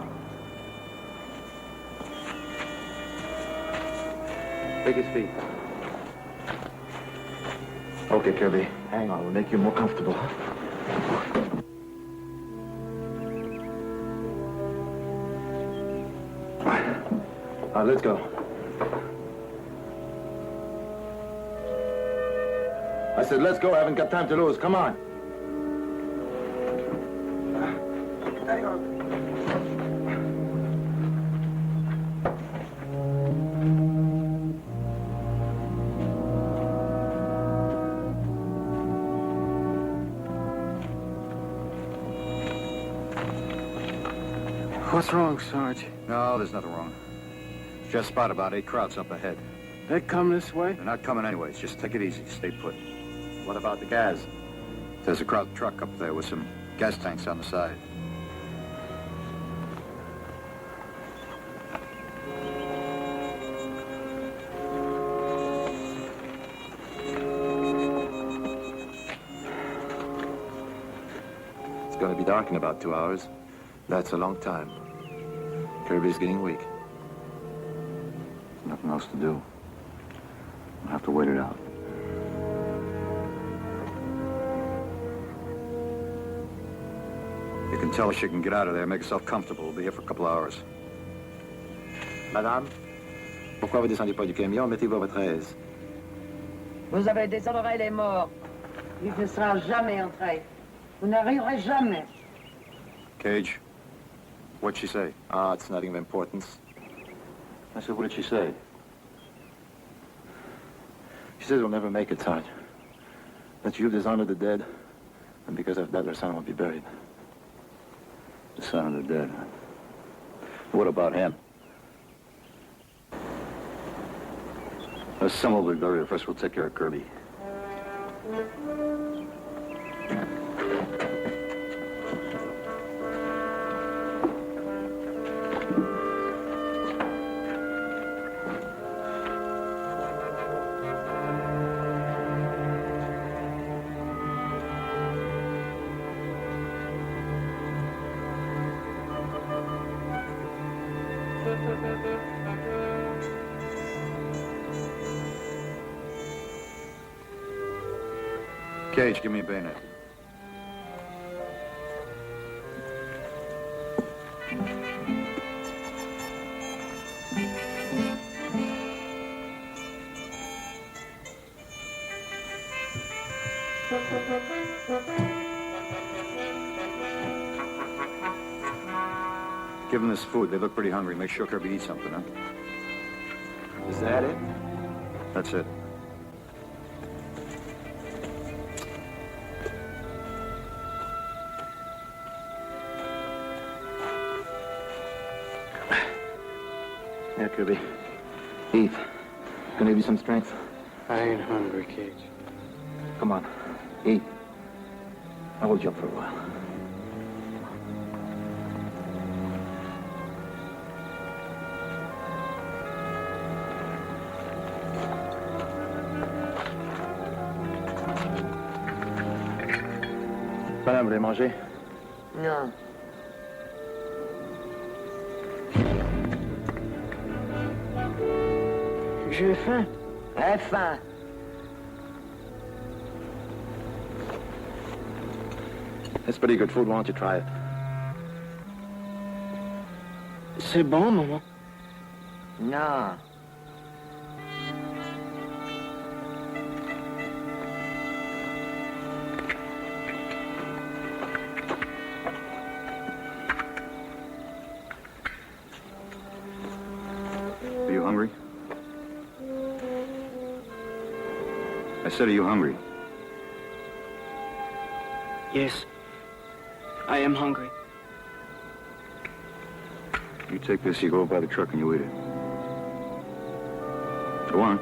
Take his feet. Okay, Kirby. Hang on. We'll make you more comfortable. All right, let's go. I said, let's go. I haven't got time to lose. Come on. Hang on. What's wrong, Sarge? No, there's nothing wrong. Just spot about 8 Krauts up ahead. They come this way? They're not coming anyways. Just take it easy. Stay put. What about the gas? There's a Kraut truck up there with some gas tanks on the side. It's gonna be dark in about 2 hours. That's a long time. Kirby's getting weak. There's nothing else to do. We'll have to wait it out. You can tell her she can get out of there, make herself comfortable. We'll be here for a couple of hours. Madame, pourquoi vous descendez pas du camion? Mettez-vous à votre aise. Vous avez déshonoré les morts. Il ne sera jamais entré. Vous n'arriverez jamais. Cage, what'd she say? Ah, it's nothing of importance. I said, what did she say? She says we'll never make it, Sarge. That you've dishonored the dead, and because of that, their son will be buried. The son of the dead. What about him? Some will be buried. First, we'll take care of Kirby. Cage, give me a bayonet. Give them this food. They look pretty hungry. Make sure Kirby eats something, huh? Is that it? That's it. Here, Kirby. Eat. Gonna give you some strength. I ain't hungry, Cage. Come on, eat. I will jump for a while. Madame, vous voulez manger? Non. J'ai faim. J'ai faim. It's pretty good food. Why don't you try it? C'est bon, maman. Non. Are you hungry? I said, are you hungry? Yes. I am hungry. You take this, you go by the truck and you eat it. Go on.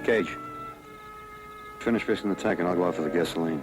Cage, finish fixing the tank and I'll go out for the gasoline.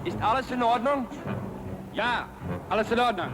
Ist alles in Ordnung? Ja, alles in Ordnung.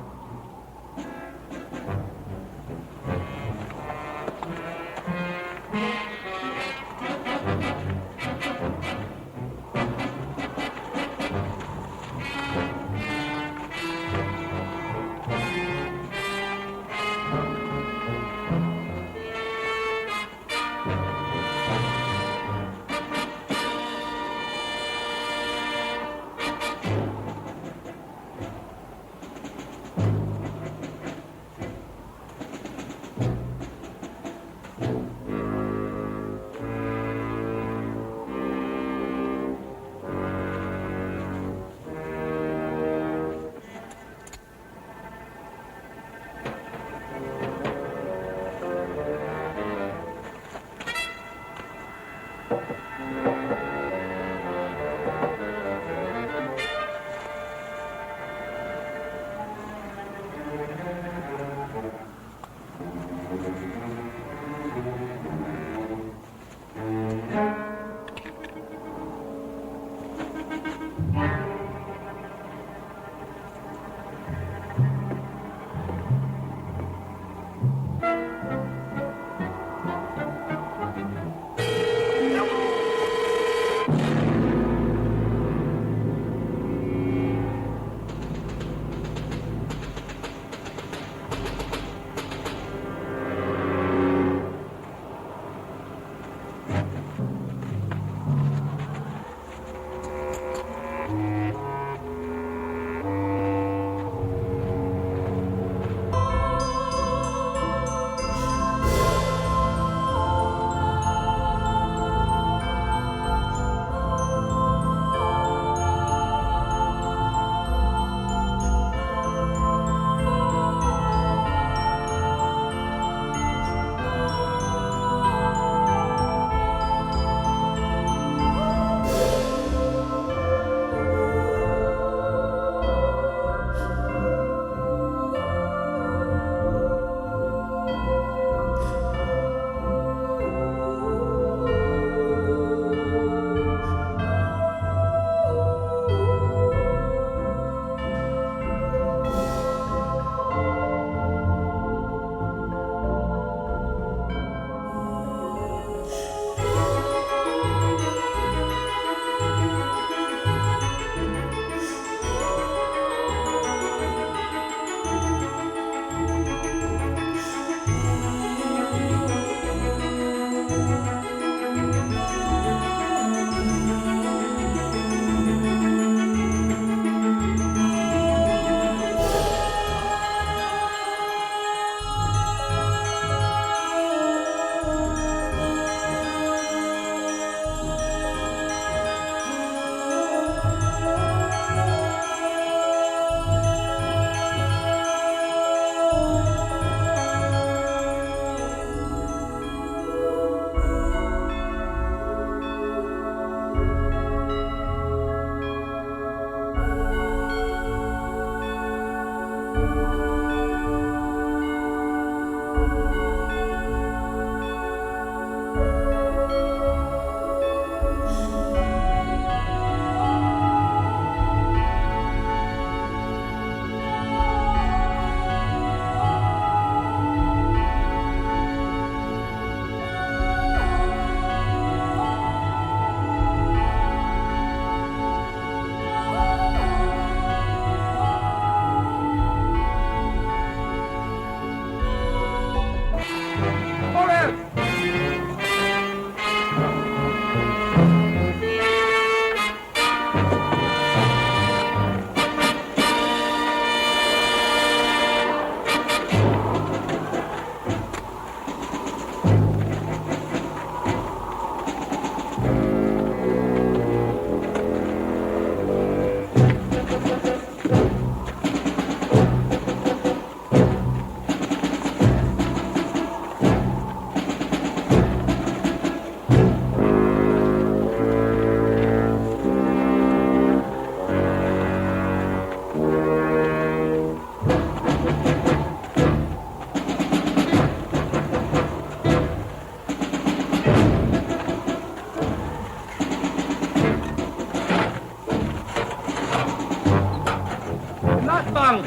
bang.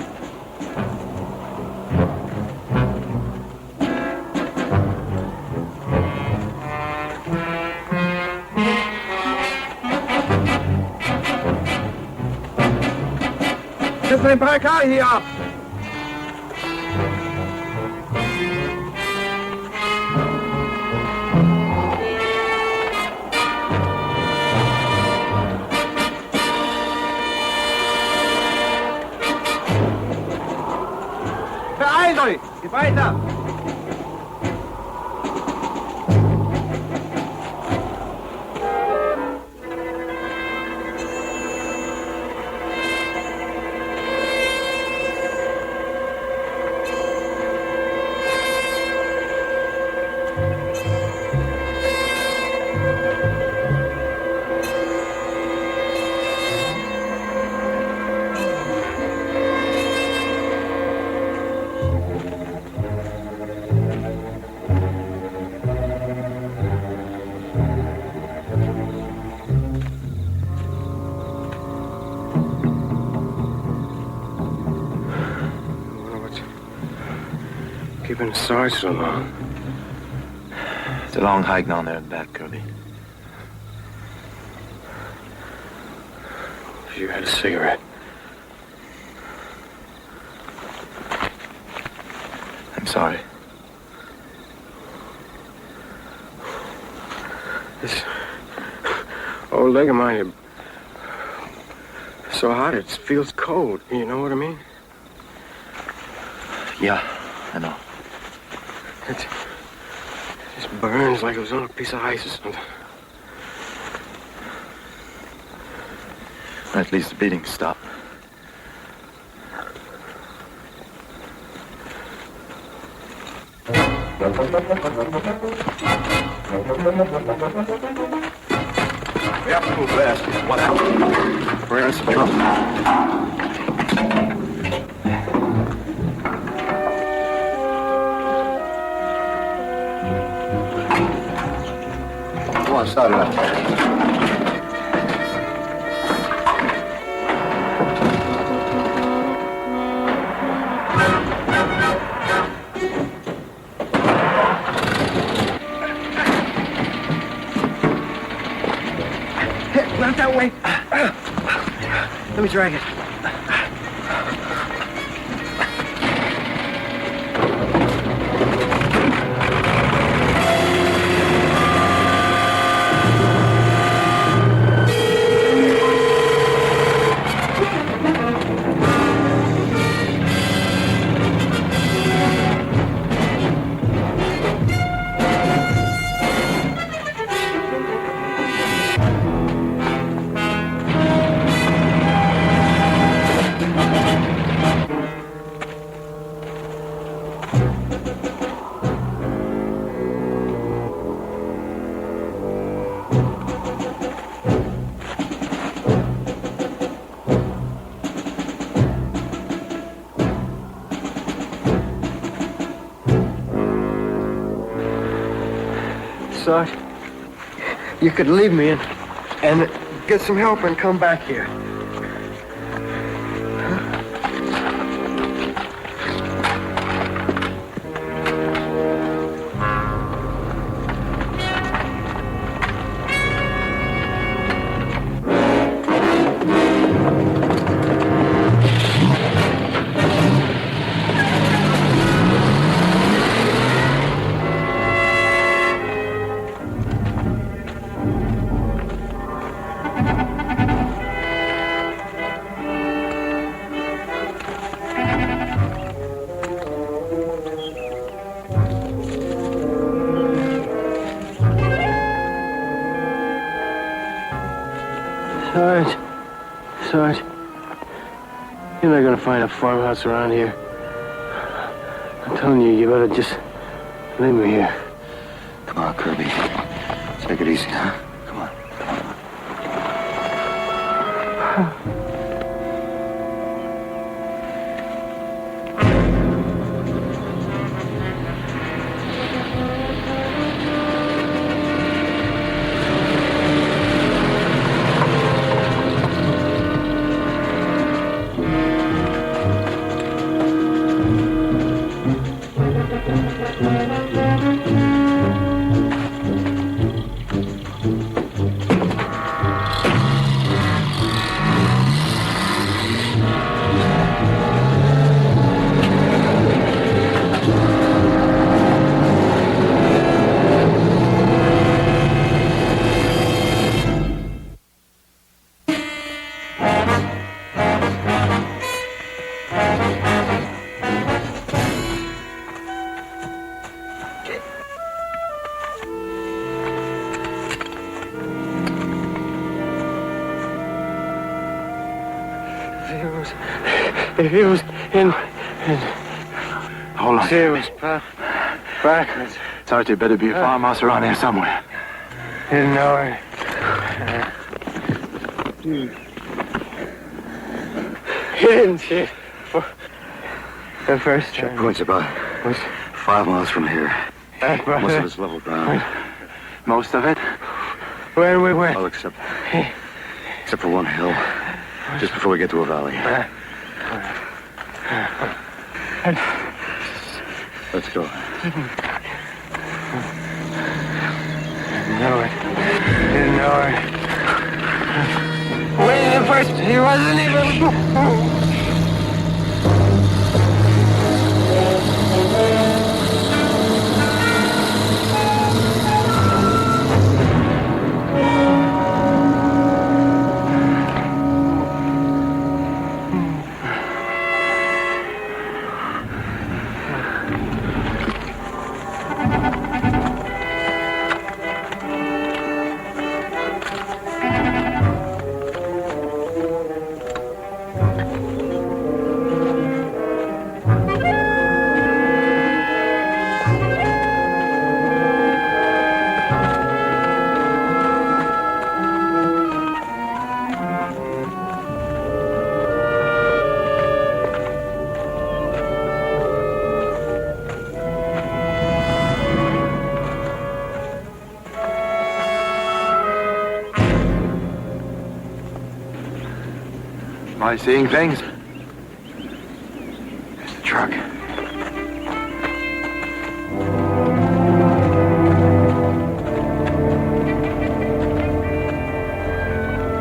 Zet er een paar elkaar hier af. Beeilt euch! Geht weiter! Keeping the Sarge so long. It's a long hike down there and back, Kirby. If you had a cigarette. I'm sorry. This old leg of mine is so hot it feels cold. You know what I mean? Yeah, I know. It just burns like it was on a piece of ice or something. Or at least the beating stopped. We have to move fast. What happened? We're in some trouble. Come on, start it up. Not that way. Let me drag it. Sarge, you could leave me and get some help and come back here. Sarge, you're not gonna find a farmhouse around here. I'm telling you, you better just leave me here. Come on, Kirby. Take it easy, huh? Come on. If he was in Hold on. Serious, back. Sarge, there better be a farmhouse around here somewhere. Didn't know it. He didn't see it for the first time. Checkpoint's about 5 miles from here. Most of it's level ground. Most of it? Where we went? Well, except for one hill, just before we get to a valley. Let's go. Didn't know it. Wait, at first, he wasn't even... Am I seeing things? There's the truck. You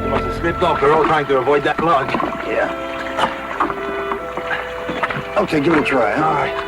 must have slipped off the road trying to avoid that log. Yeah. Okay, give it a try, huh? All right.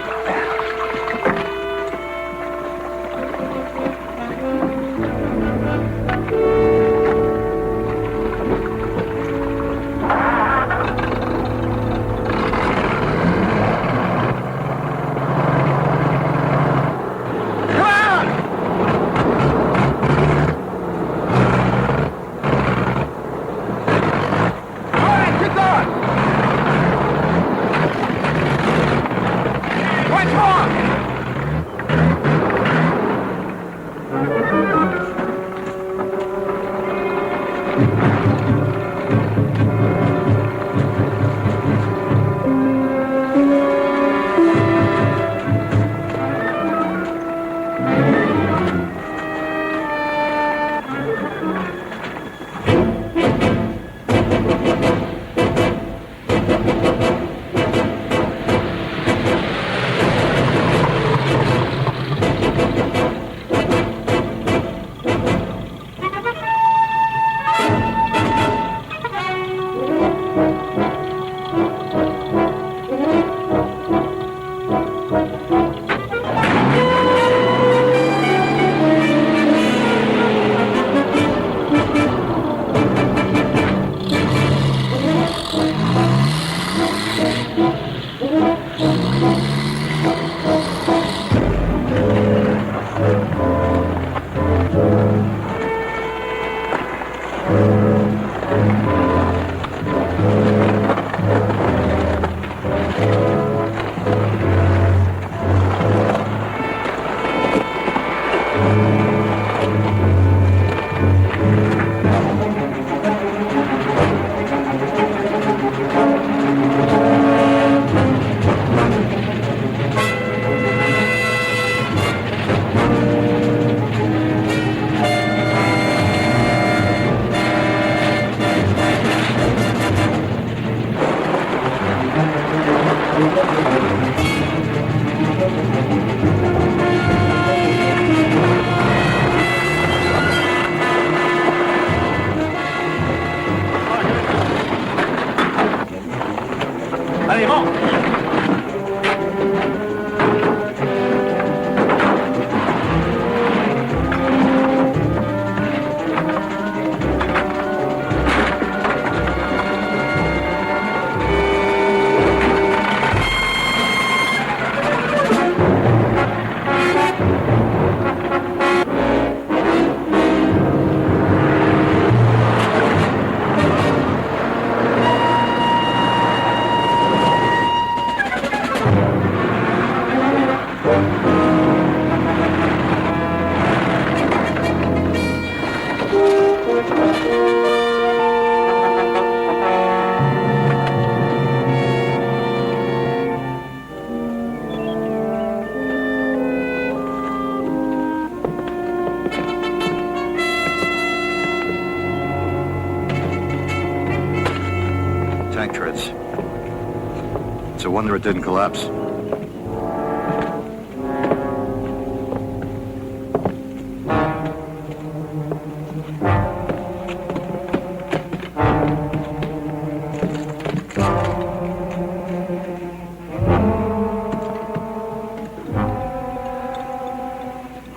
tank treads. It's a wonder it didn't collapse.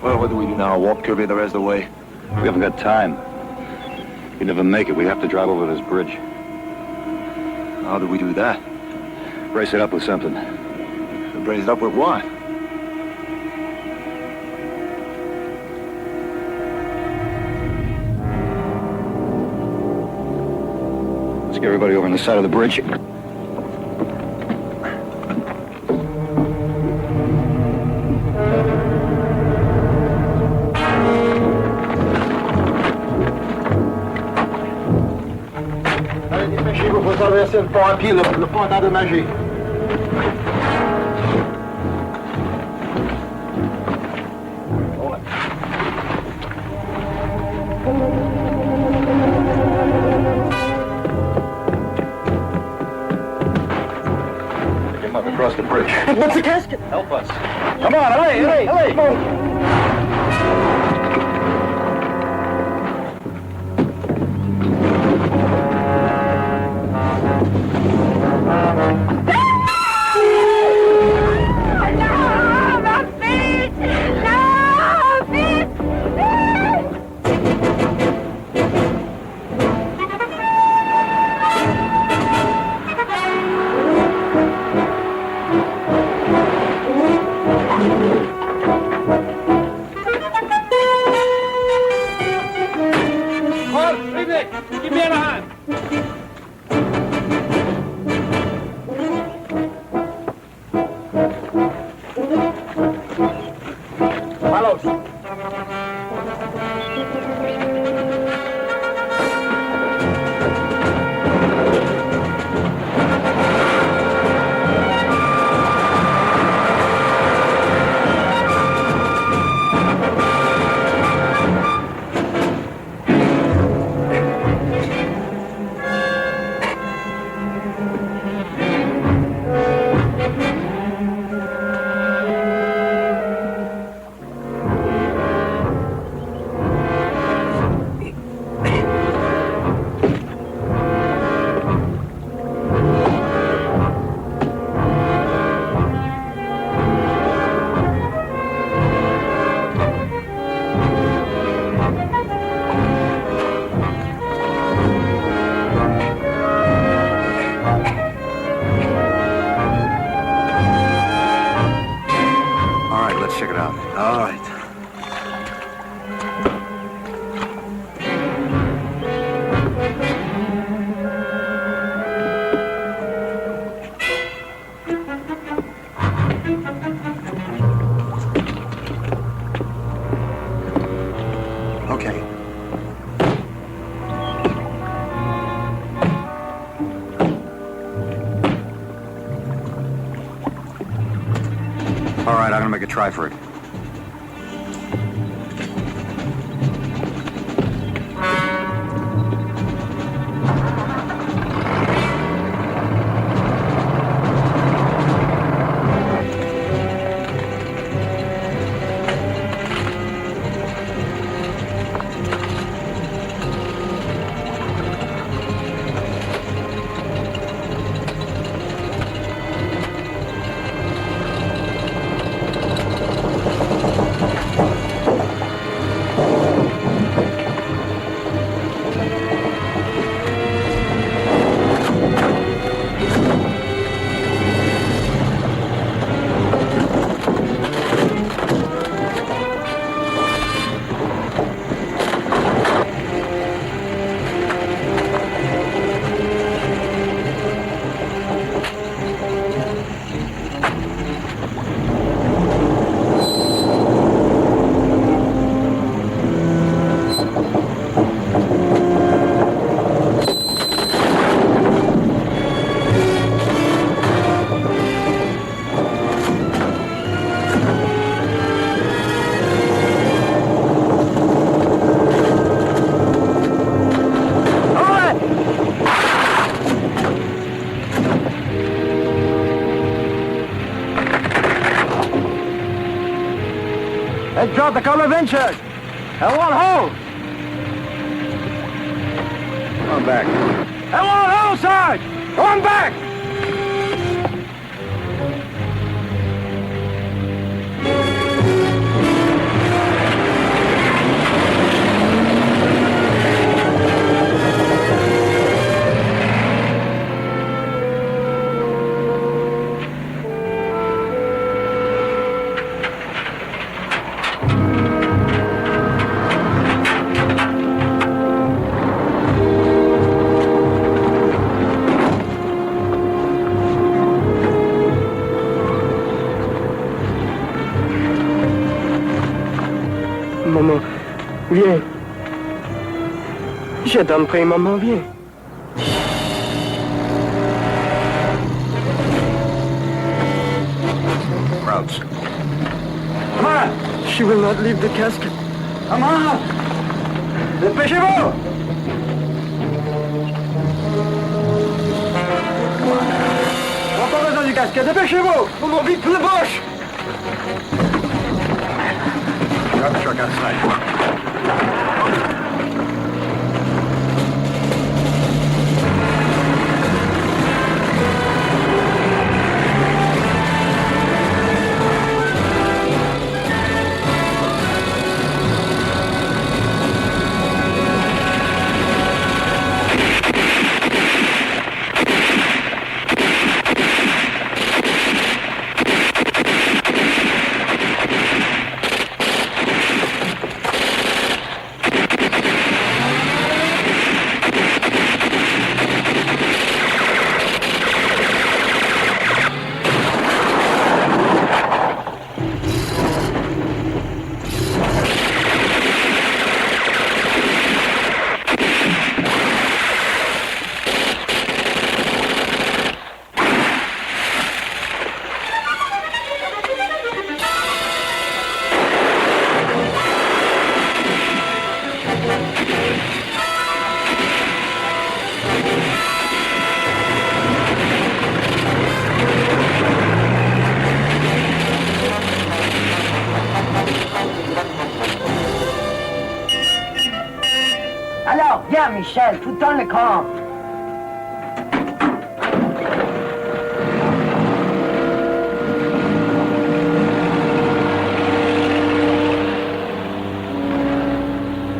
Well, what do we do now? Walk Kirby the rest of the way? We haven't got time. We never make it. We have to drive over this bridge. How do we do that? Brace it up with something. Brace it up with what? Let's get everybody over on the side of the bridge. Il faut traverser le pont à pied, le pont endommagé. Get him up across the bridge. What's the casket? Help us. Come on, allez, come on. Give me a hand. Check it out. All right. Okay. All right, I'm gonna make a try for it. Let's drop the color ventures. I want hold. Come back. I want hold, Sarge. Come back. Maman, viens. Je t'en prie, maman, viens. Krauts. Come on! She will not leave the casket. Come on! Dépêchez-vous! On n'a pas besoin du casquet, dépêchez-vous! Maman, vite, le bouche! Grab the truck outside. Alors, viens, Michel, tout dans le camp.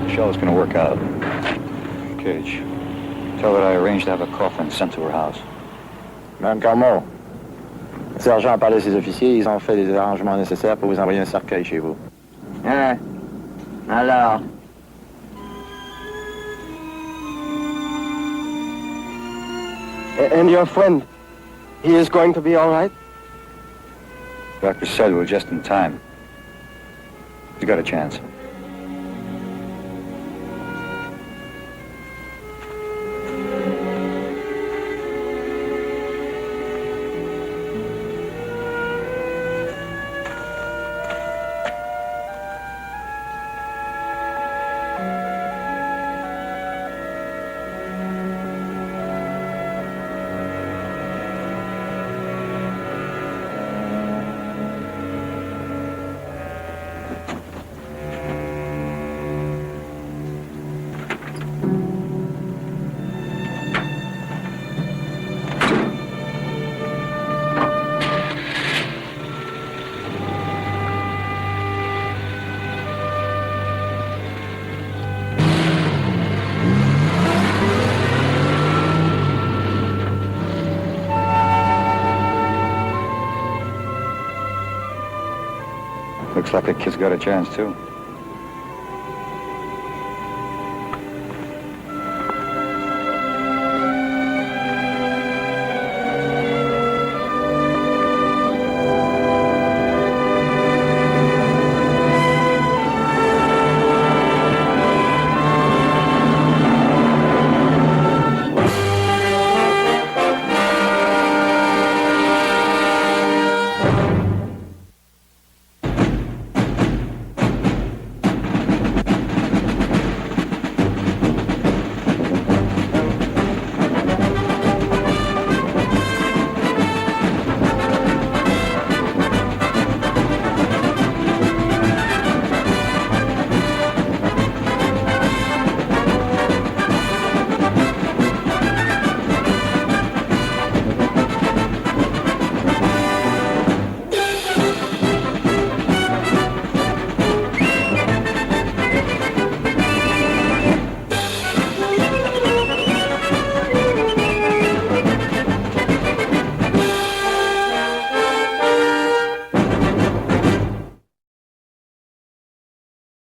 Michelle's gonna work out. Cage. Tell her I arranged to have a coffin sent to her house. Madame Carmont, le sergent a parlé à ses officiers, ils ont fait les arrangements nécessaires pour vous envoyer un cercueil chez vous. Hein? Alors? And your friend, he is going to be all right? Doctor said we're just in time. He's got a chance. Looks like the kid's got a chance, too.